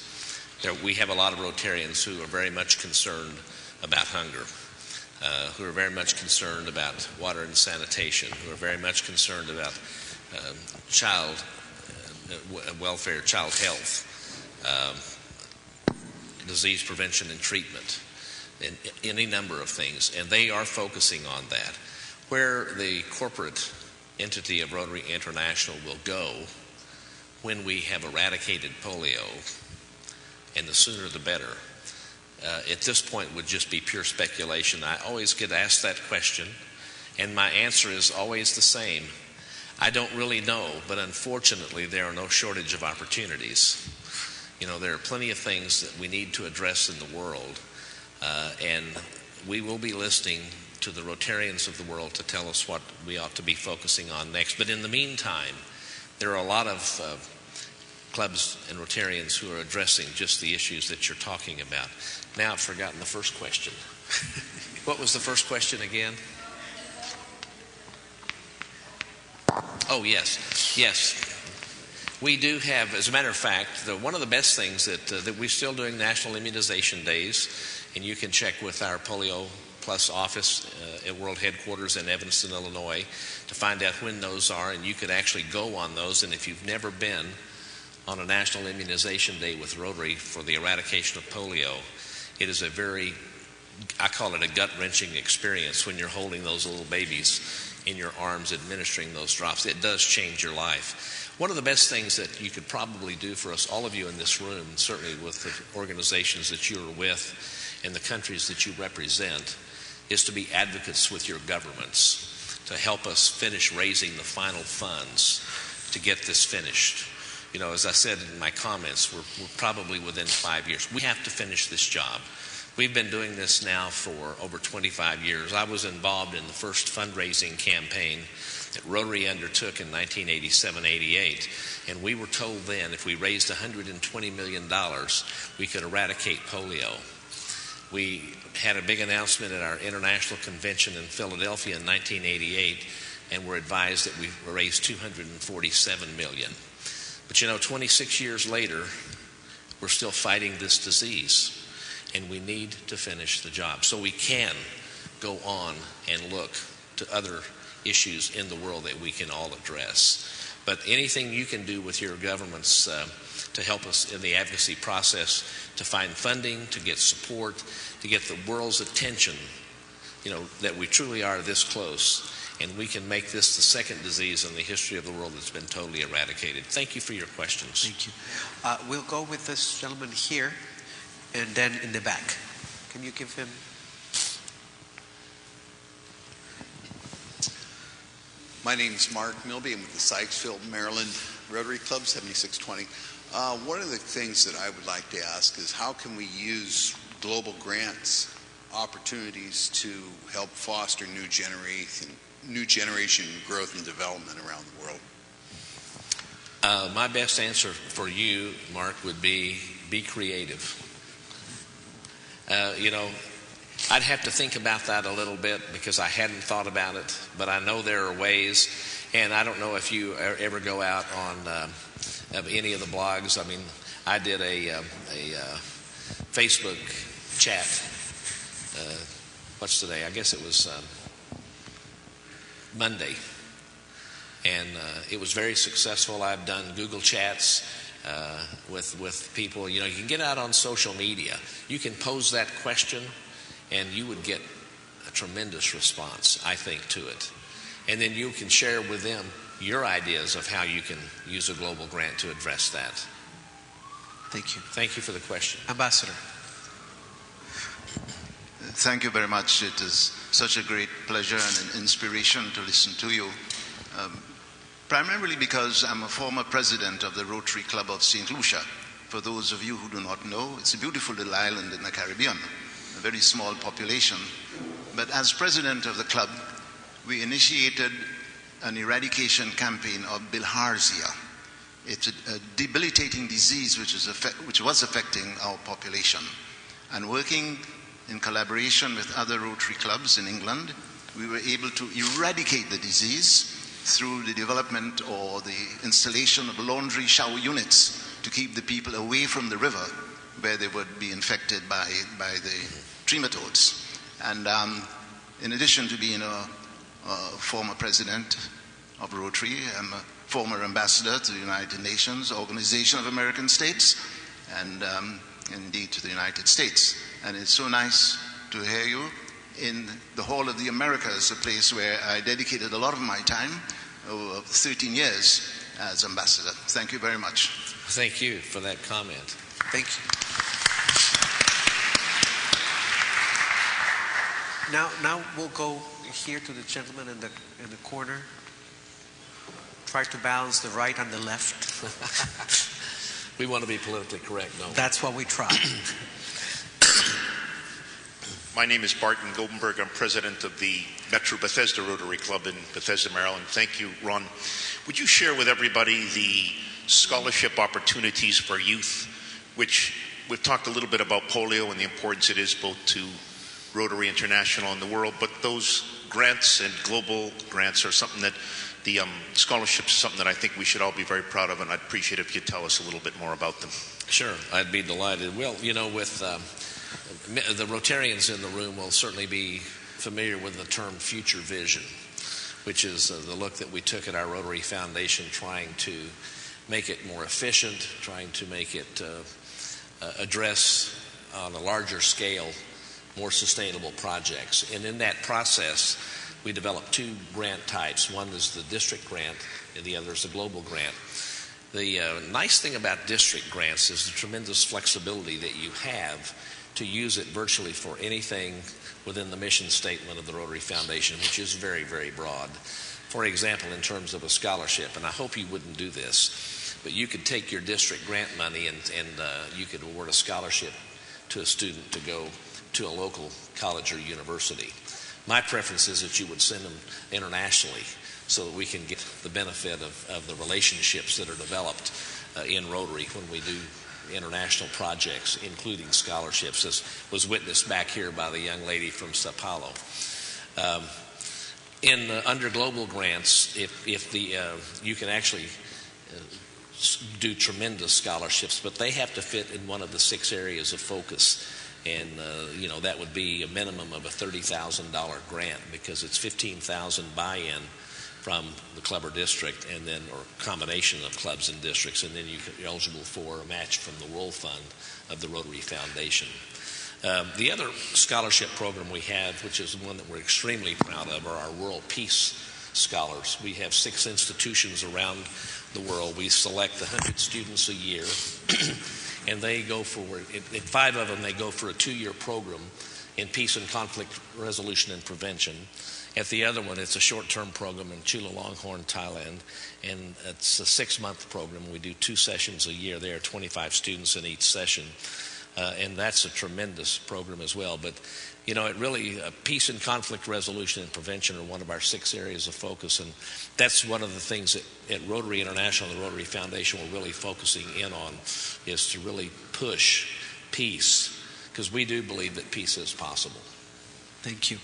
Speaker 3: We have a lot of Rotarians who are very much concerned about hunger, who are very much concerned about water and sanitation, who are very much concerned about child welfare, child health, disease prevention and treatment, and any number of things, and they are focusing on that. Where the corporate entity of Rotary International will go when we have eradicated polio, and the sooner the better, at this point would just be pure speculation. I always get asked that question, And my answer is always the same. I don't really know, but unfortunately there are no shortage of opportunities. There are plenty of things that we need to address in the world, and we will be listening to the Rotarians of the world to tell us what we ought to be focusing on next. But in the meantime, there are a lot of clubs and Rotarians who are addressing just the issues that you're talking about. Now I've forgotten the first question. What was the first question again? Oh, yes. We do have, as a matter of fact, one of the best things that we're still doing National Immunization Days, and you can check with our Polio Plus office at World Headquarters in Evanston, Illinois, to find out when those are, and you could actually go on those. And if you've never been on a National Immunization Day with Rotary for the eradication of polio, it is I call it a gut-wrenching experience when you're holding those little babies in your arms administering those drops. It does change your life. One of the best things that you could probably do for us, all of you in this room, certainly with the organizations that you're with and the countries that you represent, is to be advocates with your governments to help us finish raising the final funds to get this finished. As I said in my comments, we're probably within 5 years. We have to finish this job. We've been doing this now for over 25 years. I was involved in the first fundraising campaign that Rotary undertook in 1987-88, and we were told then if we raised $120 million, we could eradicate polio. We had a big announcement at our international convention in Philadelphia in 1988, and were advised that we raised $247 million. But 26 years later, we're still fighting this disease, and we need to finish the job. So we can go on and look to other issues in the world that we can all address. But anything you can do with your governments to help us in the advocacy process, to find funding, to get support, to get the world's attention, that we truly are this close, and we can make this the second disease in the history of the world that's been totally eradicated. Thank you for your questions.
Speaker 1: Thank you. We'll go with this gentleman here, and then in the back. Can you give him?
Speaker 7: My name is Mark Milby. I'm with the Sykesville, Maryland Rotary Club, 7620. One of the things that I would like to ask is how can we use global grants opportunities to help foster new generation growth and development around the world?
Speaker 3: My best answer for you, Mark, would be creative. I'd have to think about that a little bit because I hadn't thought about it, but I know there are ways, and I don't know if you ever go out on any of the blogs. I mean, I did a Facebook chat. What's today? I guess it was Monday, and it was very successful. I've done Google chats with people. You can get out on social media. You can pose that question, and you would get a tremendous response, I think, to it. And then you can share with them your ideas of how you can use a global grant to address that.
Speaker 1: Thank you.
Speaker 3: Thank you for the question.
Speaker 1: Ambassador.
Speaker 22: Thank you very much. It is such a great pleasure and an inspiration to listen to you. Primarily because I'm a former president of the Rotary Club of St. Lucia. For those of you who do not know, it's a beautiful little island in the Caribbean, a very small population. But as president of the club, we initiated an eradication campaign of bilharzia. It's a debilitating disease which was affecting our population. And working in collaboration with other Rotary clubs in England, we were able to eradicate the disease through the development or the installation of laundry shower units to keep the people away from the river where they would be infected by the trematodes. And in addition to being a former president of Rotary, I'm a former ambassador to the United Nations, Organization of American States, and indeed to the United States. And it's so nice to hear you in the Hall of the Americas, a place where I dedicated a lot of my time, over 13 years, as ambassador. Thank you very much.
Speaker 3: Thank you for that comment.
Speaker 1: Thank you. Now we'll go here to the gentleman in the corner. Try to balance the right and the left.
Speaker 3: We want to be politically correct, don't we?
Speaker 1: That's what we try.
Speaker 10: My name is Barton Goldenberg. I'm president of the Metro Bethesda Rotary Club in Bethesda, Maryland. Thank you, Ron. Would you share with everybody the scholarship opportunities for youth, which we've talked a little bit about polio and the importance it is both to Rotary International and the world, but those grants and global grants are something that the scholarships is something that I think we should all be very proud of, and I'd appreciate if you'd tell us a little bit more about them.
Speaker 3: Sure, I'd be delighted. Well, you know, with the Rotarians in the room will certainly be familiar with the term future vision, which is the look that we took at our Rotary Foundation, trying to make it more efficient, trying to make it address on a larger scale more sustainable projects. And in that process, we developed two grant types. One is the district grant, and the other is the global grant. The nice thing about district grants is the tremendous flexibility that you have to use it virtually for anything within the mission statement of the Rotary Foundation, which is very, very broad. For example, in terms of a scholarship, and I hope you wouldn't do this, but you could take your district grant money and you could award a scholarship to a student to go to a local college or university. My preference is that you would send them internationally so that we can get the benefit of the relationships that are developed in Rotary when we do international projects, including scholarships, as was witnessed back here by the young lady from Sao Paulo. Under global grants, if you can actually do tremendous scholarships, but they have to fit in one of the 6 areas of focus. And, you know, that would be a minimum of a $30,000 grant, because it's $15,000 buy-in from the club or district, and then, or combination of clubs and districts, and then you're eligible for a match from the World Fund of the Rotary Foundation. The other scholarship program we have, which is one that we're extremely proud of, are our World Peace Scholars. We have 6 institutions around the world. We select 100 students a year, and they go for, in 5 of them, they go for a 2-year program in peace and conflict resolution and prevention. At the other one, it's a short-term program in Chulalongkorn, Thailand, and it's a 6-month program. We do 2 sessions a year. There are 25 students in each session, and that's a tremendous program as well. But, you know, it really, peace and conflict resolution and prevention are one of our 6 areas of focus, and that's one of the things that at Rotary International and the Rotary Foundation we're really focusing in on, is to really push peace, because we do believe that peace is possible.
Speaker 1: Thank you.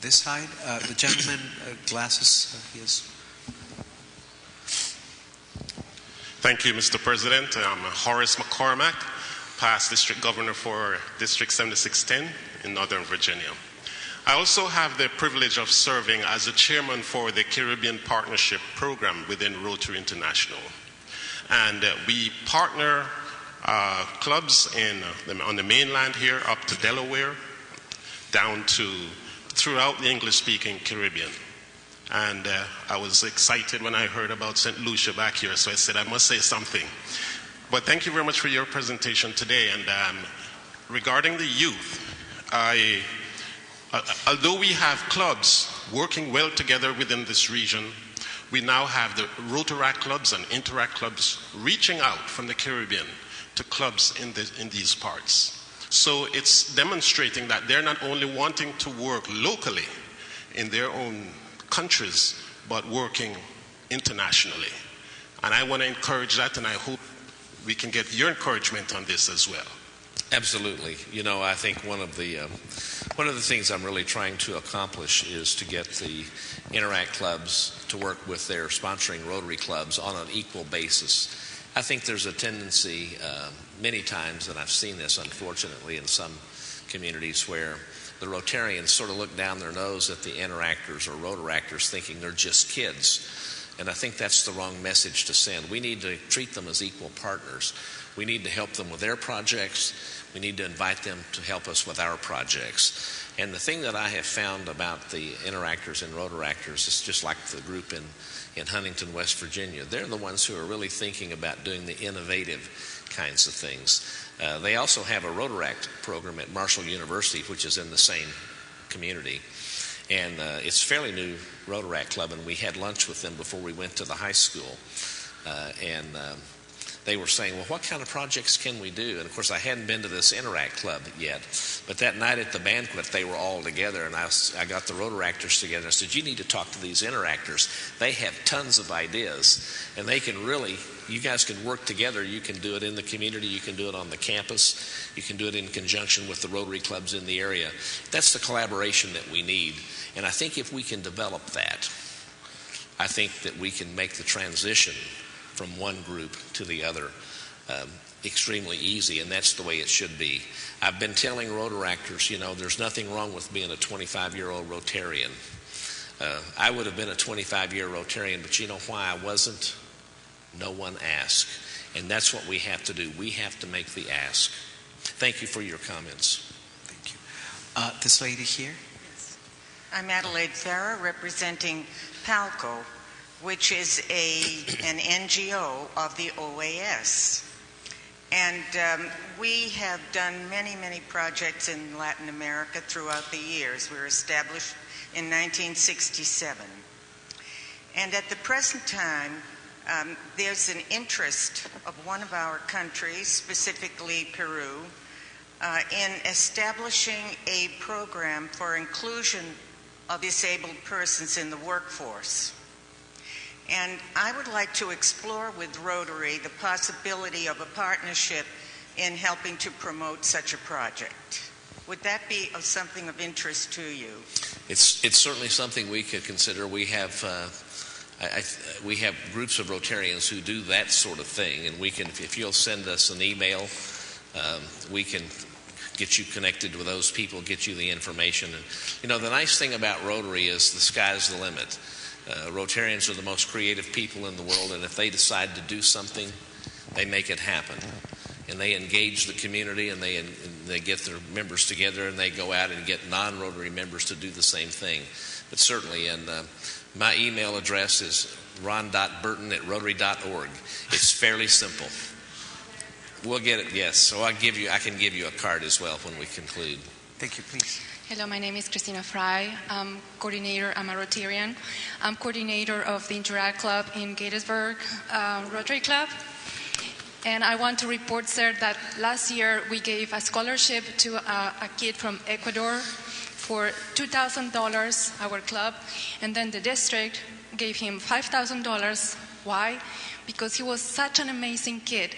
Speaker 1: This side, the gentleman, glasses, he is.
Speaker 11: Thank you, Mr. President. I'm Horace McCormack, past District Governor for District 7610 in Northern Virginia. I also have the privilege of serving as the chairman for the Caribbean Partnership Program within Rotary International. And we partner clubs on the mainland here up to Delaware, down to throughout the English-speaking Caribbean. And I was excited when I heard about St. Lucia back here, so I said I must say something. But thank you very much for your presentation today. And regarding the youth, although we have clubs working well together within this region, we now have the Rotaract clubs and Interact clubs reaching out from the Caribbean to clubs in these parts. So it's demonstrating that they're not only wanting to work locally in their own countries, but working internationally. And I want to encourage that, and I hope we can get your encouragement on this as well.
Speaker 3: Absolutely. You know, I think one of the things I'm really trying to accomplish is to get the Interact clubs to work with their sponsoring Rotary clubs on an equal basis. I think there's a tendency many times, and I've seen this unfortunately in some communities, where the Rotarians sort of look down their nose at the Interactors or Rotaractors, thinking they're just kids. And I think that's the wrong message to send. We need to treat them as equal partners. We need to help them with their projects. We need to invite them to help us with our projects. And the thing that I have found about the Interactors and Rotaractors is just like the group in Huntington, West Virginia. They're the ones who are really thinking about doing the innovative kinds of things. They also have a Rotaract program at Marshall University, which is in the same community. And it's a fairly new Rotaract Club, and we had lunch with them before we went to the high school. They were saying, well, what kind of projects can we do? And of course, I hadn't been to this Interact Club yet. But that night at the banquet, they were all together, and I got the Rotaractors together. I said, you need to talk to these Interactors. They have tons of ideas, and they can really, you guys can work together. You can do it in the community. You can do it on the campus. You can do it in conjunction with the Rotary clubs in the area. That's the collaboration that we need. And I think if we can develop that, I think that we can make the transition from one group to the other extremely easy, and that's the way it should be. I've been telling Rotaractors, you know, there's nothing wrong with being a 25-year-old Rotarian. I would have been a 25-year Rotarian, but you know why I wasn't? No one asked. And that's what we have to do. We have to make the ask. Thank you for your comments.
Speaker 9: Thank you. This lady here.
Speaker 12: I'm Adelaide Farrer, representing PALCO, which is an NGO of the OAS. And we have done many, many projects in Latin America throughout the years. We were established in 1967. And at the present time, there's an interest of one of our countries, specifically Peru, in establishing a program for inclusion of disabled persons in the workforce. And I would like to explore with Rotary the possibility of a partnership in helping to promote such a project. Would that be something of interest to you?
Speaker 3: It's certainly something we could consider. We have groups of Rotarians who do that sort of thing, and we can, if you'll send us an email, we can get you connected with those people, get you the information. And you know, the nice thing about Rotary is the sky's the limit. Rotarians are the most creative people in the world, and if they decide to do something, they make it happen. And they engage the community, and they get their members together, and they go out and get non-Rotary members to do the same thing. But certainly, and my email address is ron.burton@rotary.org. It's fairly simple. We'll get it, yes. So I can give you a card as well when we conclude.
Speaker 9: Thank you, please.
Speaker 23: Hello, my name is Christina Fry. I'm a Rotarian. I'm coordinator of the Interact Club in Gettysburg Rotary Club. And I want to report, sir, that last year we gave a scholarship to a kid from Ecuador for $2,000, our club, and then the district gave him $5,000. Why? Because he was such an amazing kid.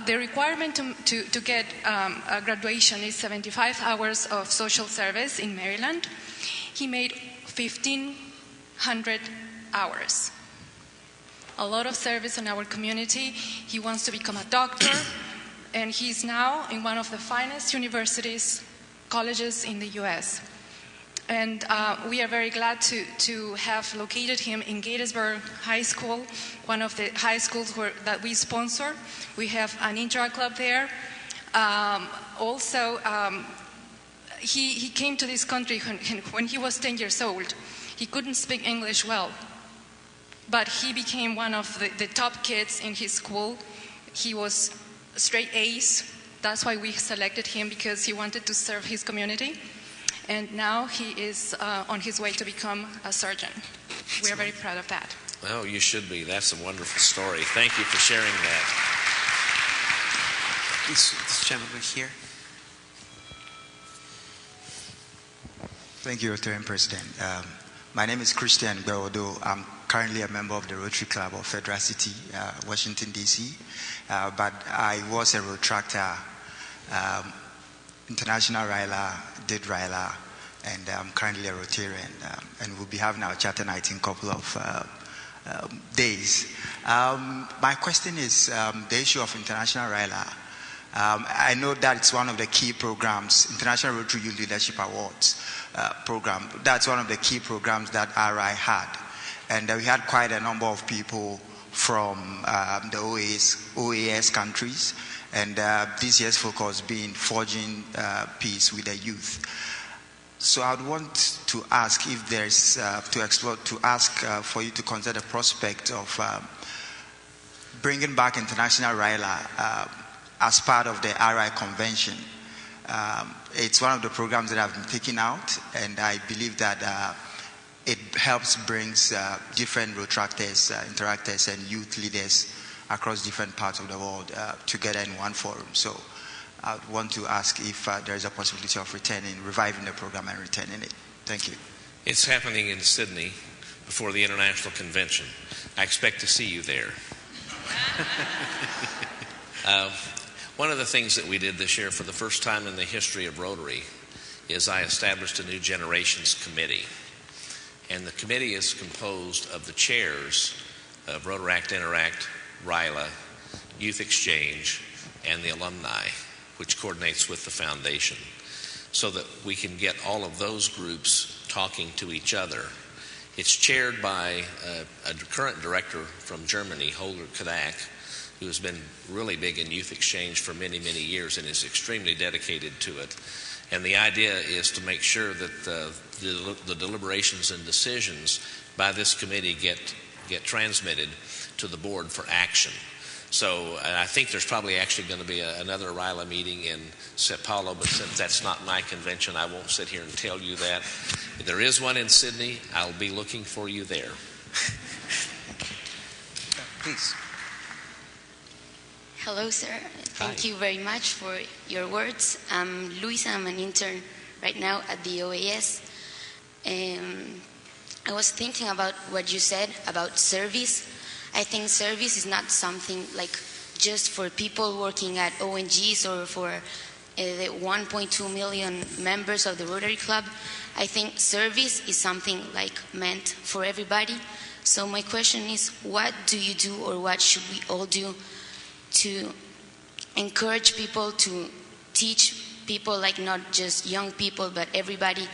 Speaker 23: The requirement to get a graduation is 75 hours of social service in Maryland. He made 1,500 hours. A lot of service in our community. He wants to become a doctor, and he's now in one of the finest colleges in the U.S. And we are very glad to have located him in Gettysburg High School, one of the high schools that we sponsor. We have an Interact Club there. He came to this country when he was 10 years old. He couldn't speak English well, but he became one of the top kids in his school. He was straight A's. That's why we selected him, because he wanted to serve his community. And now he is on his way to become a surgeon. We are very proud of that.
Speaker 3: Oh, you should be. That's a wonderful story. Thank you for sharing that.
Speaker 9: This gentleman here.
Speaker 24: Thank you, Rotarian President. My name is Christian Beodo. I'm currently a member of the Rotary Club of Federal City, Washington, D.C. But I was a Rotractor, International Ryla, did Ryla, and I'm currently a Rotarian. And we'll be having our Chapter 19 couple of days. My question is the issue of International Ryla. I know that it's one of the key programs, International Rotary Youth Leadership Awards program. That's one of the key programs that RI had. And we had quite a number of people from the OAS countries. And this year's focus being forging peace with the youth. So I would want to ask if there's, for you to consider the prospect of bringing back International RILA as part of the RI convention. It's one of the programs that I've been taking out, and I believe that it helps brings different Rotaractors, interactors, and youth leaders across different parts of the world together in one forum. So I would want to ask if there is a possibility of reviving the program and returning it. Thank you.
Speaker 3: It's happening in Sydney before the International Convention. I expect to see you there. One of the things that we did this year for the first time in the history of Rotary is I established a new generations committee. And the committee is composed of the chairs of Rotaract, Interact, RILA, Youth Exchange, and the alumni, which coordinates with the foundation, so that we can get all of those groups talking to each other. It's chaired by a current director from Germany, Holger Kodak, who has been really big in youth exchange for many, many years and is extremely dedicated to it. And the idea is to make sure that the deliberations and decisions by this committee get transmitted to the board for action. So I think there's probably actually going to be another RILA meeting in Sao Paulo, but since that's not my convention, I won't sit here and tell you that. If there is one in Sydney, I'll be looking for you there.
Speaker 9: Please.
Speaker 8: Hello, sir. Thank you very much for your words. I'm Lucia. I'm an intern right now at the OAS. I was thinking about what you said about service. I think service is not something like just for people working at ONGs or for the 1.2 million members of the Rotary Club. I think service is something like meant for everybody. So my question is, what do you do, or what should we all do to encourage people, to teach people, like not just young people, but everybody,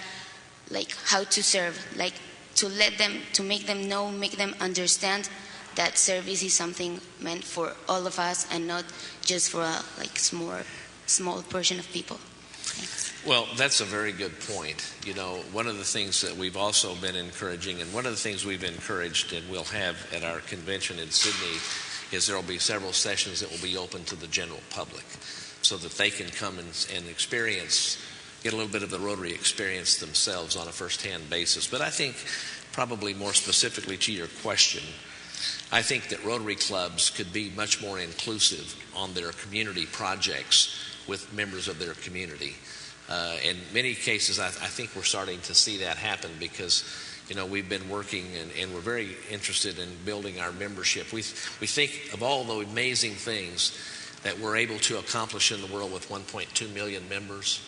Speaker 8: like how to serve, like to let them, to make them know, make them understand that service is something meant for all of us and not just for a like small portion of people. Thanks.
Speaker 3: Well, that's a very good point. You know, one of the things that we've also been encouraging, and one of the things we've encouraged and we'll have at our convention in Sydney, is there will be several sessions that will be open to the general public so that they can come and experience, get a little bit of the Rotary experience themselves on a first-hand basis. But I think probably more specifically to your question, I think that Rotary clubs could be much more inclusive on their community projects with members of their community. In many cases, I think we're starting to see that happen because, you know, we've been working and we're very interested in building our membership. We think of all the amazing things that we're able to accomplish in the world with 1.2 million members,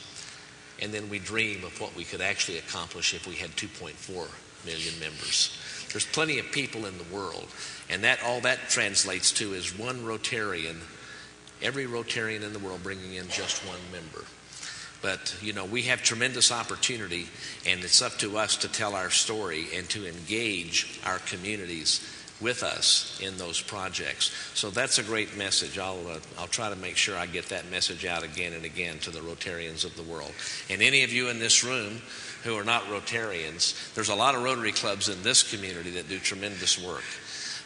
Speaker 3: and then we dream of what we could actually accomplish if we had 2.4 million members. There's plenty of people in the world, and that all that translates to is one Rotarian, every Rotarian in the world bringing in just one member. But, you know, we have tremendous opportunity, and it's up to us to tell our story and to engage our communities with us in those projects. So that's a great message. I'll try to make sure I get that message out again and again to the Rotarians of the world. And any of you in this room who are not Rotarians, there's a lot of Rotary clubs in this community that do tremendous work.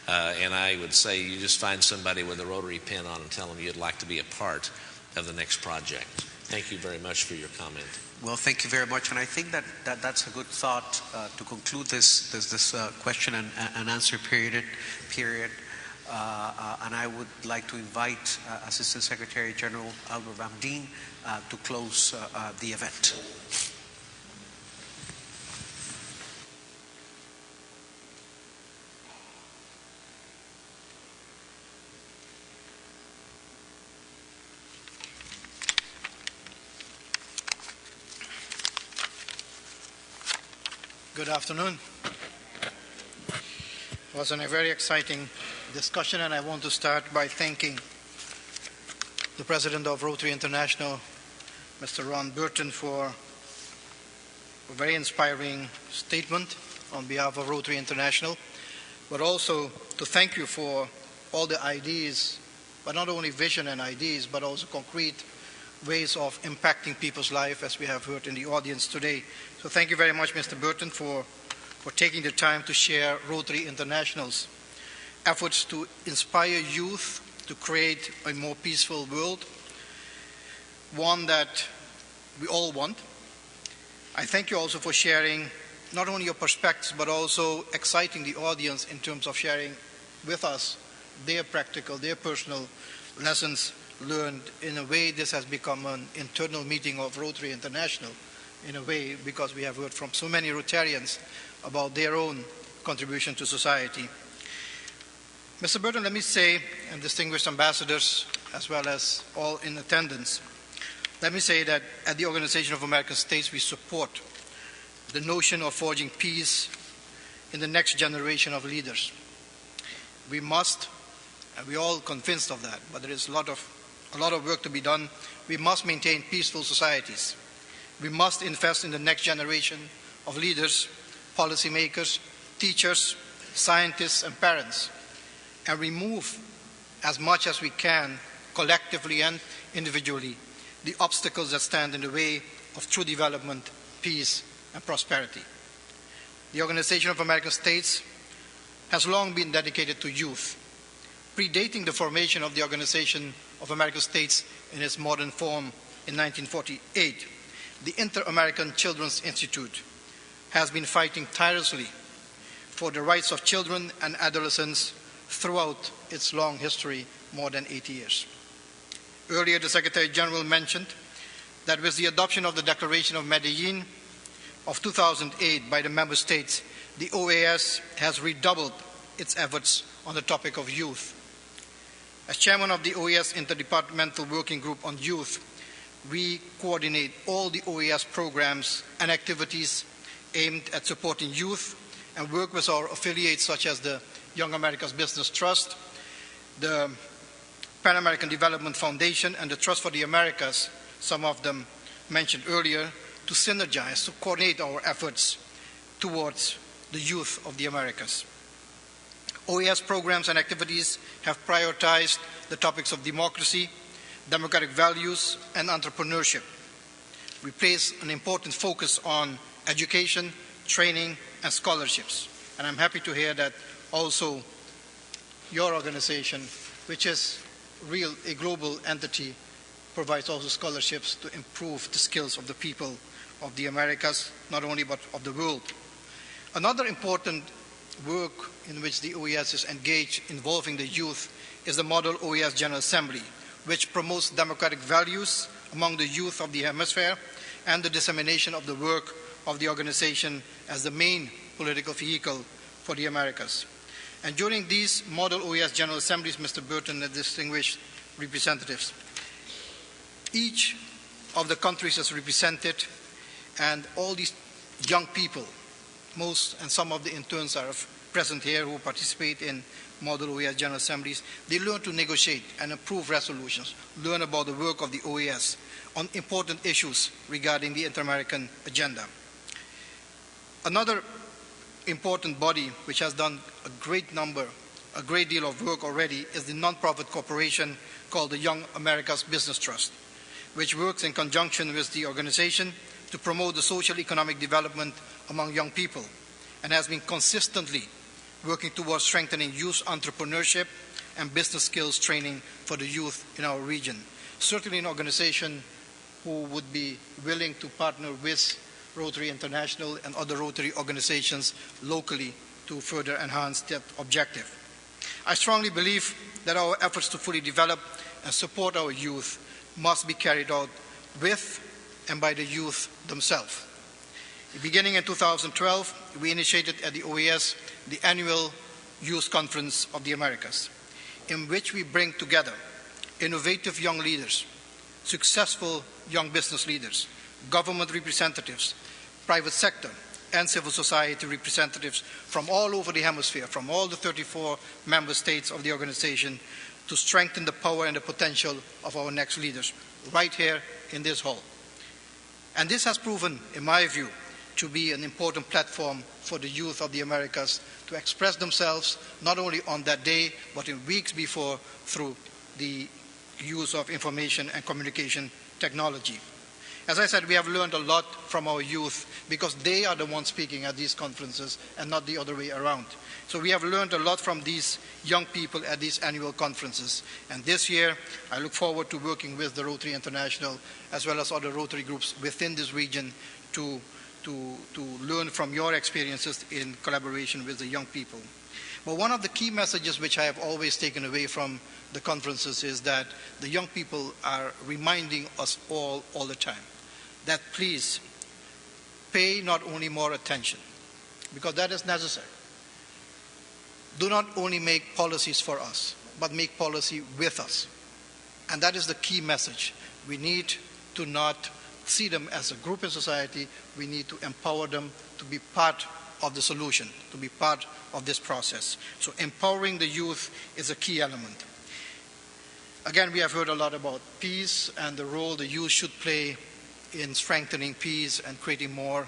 Speaker 3: And I would say you just find somebody with a Rotary pin on and tell them you'd like to be a part of the next project. Thank you very much for your comment.
Speaker 9: Well, thank you very much, and I think that's a good thought to conclude this question and answer period. And I would like to invite Assistant Secretary General Albert Van Dien to close the event.
Speaker 13: Good afternoon. It was a very exciting discussion, and I want to start by thanking the President of Rotary International, Mr. Ron Burton, for a very inspiring statement on behalf of Rotary International, but also to thank you for all the ideas, but not only vision and ideas, but also concrete ways of impacting people's life, as we have heard in the audience today. So thank you very much, Mr. Burton, for taking the time to share Rotary International's efforts to inspire youth to create a more peaceful world, one that we all want. I thank you also for sharing not only your perspectives, but also exciting the audience in terms of sharing with us their practical, their personal lessons learned. In a way, this has become an internal meeting of Rotary International, in a way, because we have heard from so many Rotarians about their own contribution to society. Mr. Burton, let me say, and distinguished ambassadors, as well as all in attendance, let me say that at the Organization of American States, we support the notion of forging peace in the next generation of leaders. We must, and we're all convinced of that, but there is a lot of work to be done. We must maintain peaceful societies. We must invest in the next generation of leaders, policymakers, teachers, scientists, and parents, and remove as much as we can, collectively and individually, the obstacles that stand in the way of true development, peace, and prosperity. The Organization of American States has long been dedicated to youth. Predating the formation of the Organization of American States in its modern form in 1948, the Inter-American Children's Institute has been fighting tirelessly for the rights of children and adolescents throughout its long history, more than 80 years. Earlier, the Secretary General mentioned that with the adoption of the Declaration of Medellin of 2008 by the member states, the OAS has redoubled its efforts on the topic of youth. As chairman of the OAS Interdepartmental Working Group on Youth, we coordinate all the OAS programs and activities aimed at supporting youth and work with our affiliates such as the Young America's Business Trust, the Pan American Development Foundation, and the Trust for the Americas, some of them mentioned earlier, to synergize, to coordinate our efforts towards the youth of the Americas. OAS programs and activities have prioritized the topics of democracy, democratic values, and entrepreneurship. We place an important focus on education, training, and scholarships. And I'm happy to hear that also your organization, which is a global entity, provides also scholarships to improve the skills of the people of the Americas, not only but of the world. Another important work in which the OAS is engaged involving the youth is the Model OAS General Assembly, which promotes democratic values among the youth of the hemisphere and the dissemination of the work of the organization as the main political vehicle for the Americas. And during these Model OAS General Assemblies, Mr. Burton and distinguished representatives, each of the countries is represented, and all these young people, most and some of the interns are present here who participate in Model OAS General Assemblies. They learn to negotiate and approve resolutions, learn about the work of the OAS on important issues regarding the Inter-American agenda. Another important body which has done a great deal of work already is the non-profit corporation called the Young America's Business Trust, which works in conjunction with the organization to promote the social economic development among young people and has been consistently working towards strengthening youth entrepreneurship and business skills training for the youth in our region. Certainly an organization who would be willing to partner with Rotary International and other Rotary organizations locally to further enhance that objective. I strongly believe that our efforts to fully develop and support our youth must be carried out with and by the youth themselves. Beginning in 2012, we initiated at the OAS the annual Youth Conference of the Americas, in which we bring together innovative young leaders, successful young business leaders, government representatives, private sector, and civil society representatives from all over the hemisphere, from all the 34 member states of the organization, to strengthen the power and the potential of our next leaders, right here in this hall. And this has proven, in my view, to be an important platform for the youth of the Americas to express themselves not only on that day, but in weeks before through the use of information and communication technology. As I said, we have learned a lot from our youth because they are the ones speaking at these conferences and not the other way around. So we have learned a lot from these young people at these annual conferences. And this year, I look forward to working with the Rotary International as well as other Rotary groups within this region to learn from your experiences in collaboration with the young people. But one of the key messages which I have always taken away from the conferences is that the young people are reminding us all the time that please pay not only more attention, because that is necessary. Do not only make policies for us, but make policy with us. And that is the key message. We need to not see them as a group in society. We need to empower them to be part of the solution, to be part of this process. So empowering the youth is a key element. Again, we have heard a lot about peace and the role the youth should play in strengthening peace and creating more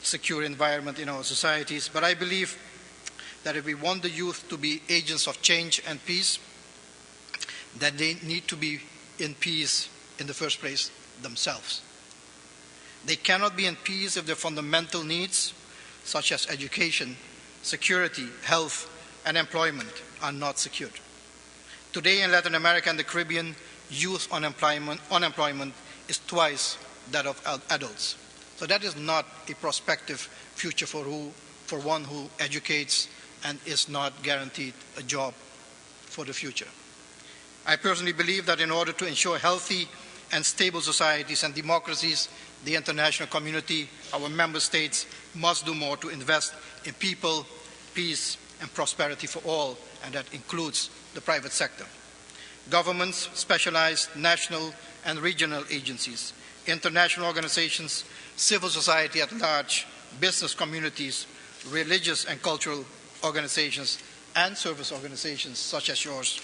Speaker 13: secure environment in our societies. But I believe that if we want the youth to be agents of change and peace, then they need to be in peace in the first place themselves. They cannot be in peace if their fundamental needs, such as education, security, health, and employment, are not secured. Today in Latin America and the Caribbean, youth unemployment is twice that of adults. So that is not a prospective future for one who educates and is not guaranteed a job for the future. I personally believe that in order to ensure healthy and stable societies and democracies, the international community, our member states, must do more to invest in people, peace, and prosperity for all, and that includes the private sector. Governments, specialized national and regional agencies, international organizations, civil society at large, business communities, religious and cultural organizations, and service organizations such as yours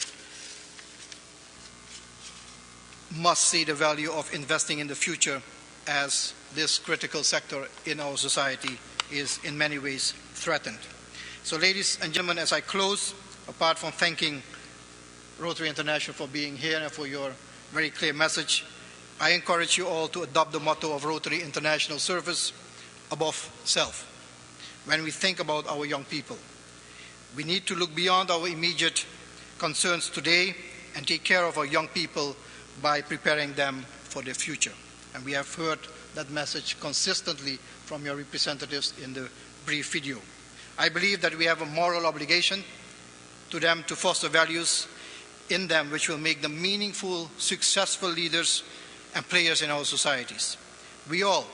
Speaker 13: must see the value of investing in the future, as this critical sector in our society is in many ways threatened. So ladies and gentlemen, as I close, apart from thanking Rotary International for being here and for your very clear message, I encourage you all to adopt the motto of Rotary International: service above self. When we think about our young people, we need to look beyond our immediate concerns today and take care of our young people by preparing them for their future. And we have heard that message consistently from your representatives in the brief video. I believe that we have a moral obligation to them to foster values in them which will make them meaningful, successful leaders and players in our societies. We all,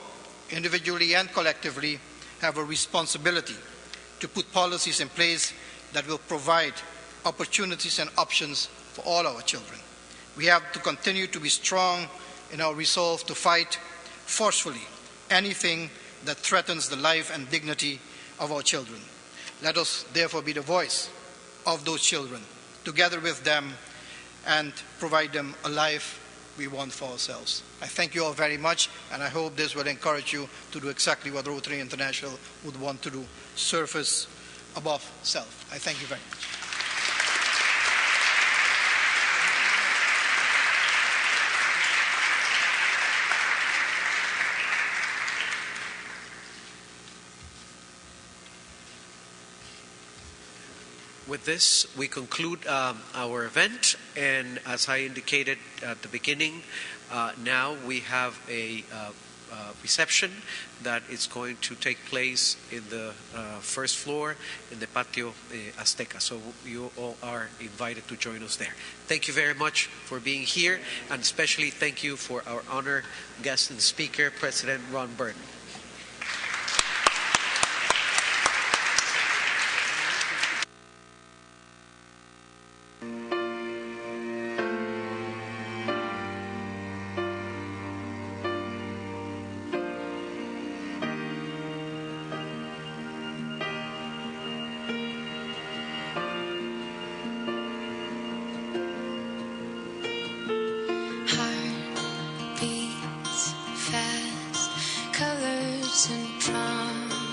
Speaker 13: individually and collectively, have a responsibility to put policies in place that will provide opportunities and options for all our children. We have to continue to be strong in our resolve to fight forcefully anything that threatens the life and dignity of our children. Let us therefore be the voice of those children, together with them, and provide them a life we want for ourselves. I thank you all very much, and I hope this will encourage you to do exactly what Rotary International would want to do: service above self. I thank you very much.
Speaker 1: With this, we conclude our event, and as I indicated at the beginning, now we have a reception that is going to take place in the first floor in the Patio Azteca. So you all are invited to join us there. Thank you very much for being here, and especially thank you for our honored guest and speaker, President Ron Burton.
Speaker 14: Fast colors and promises.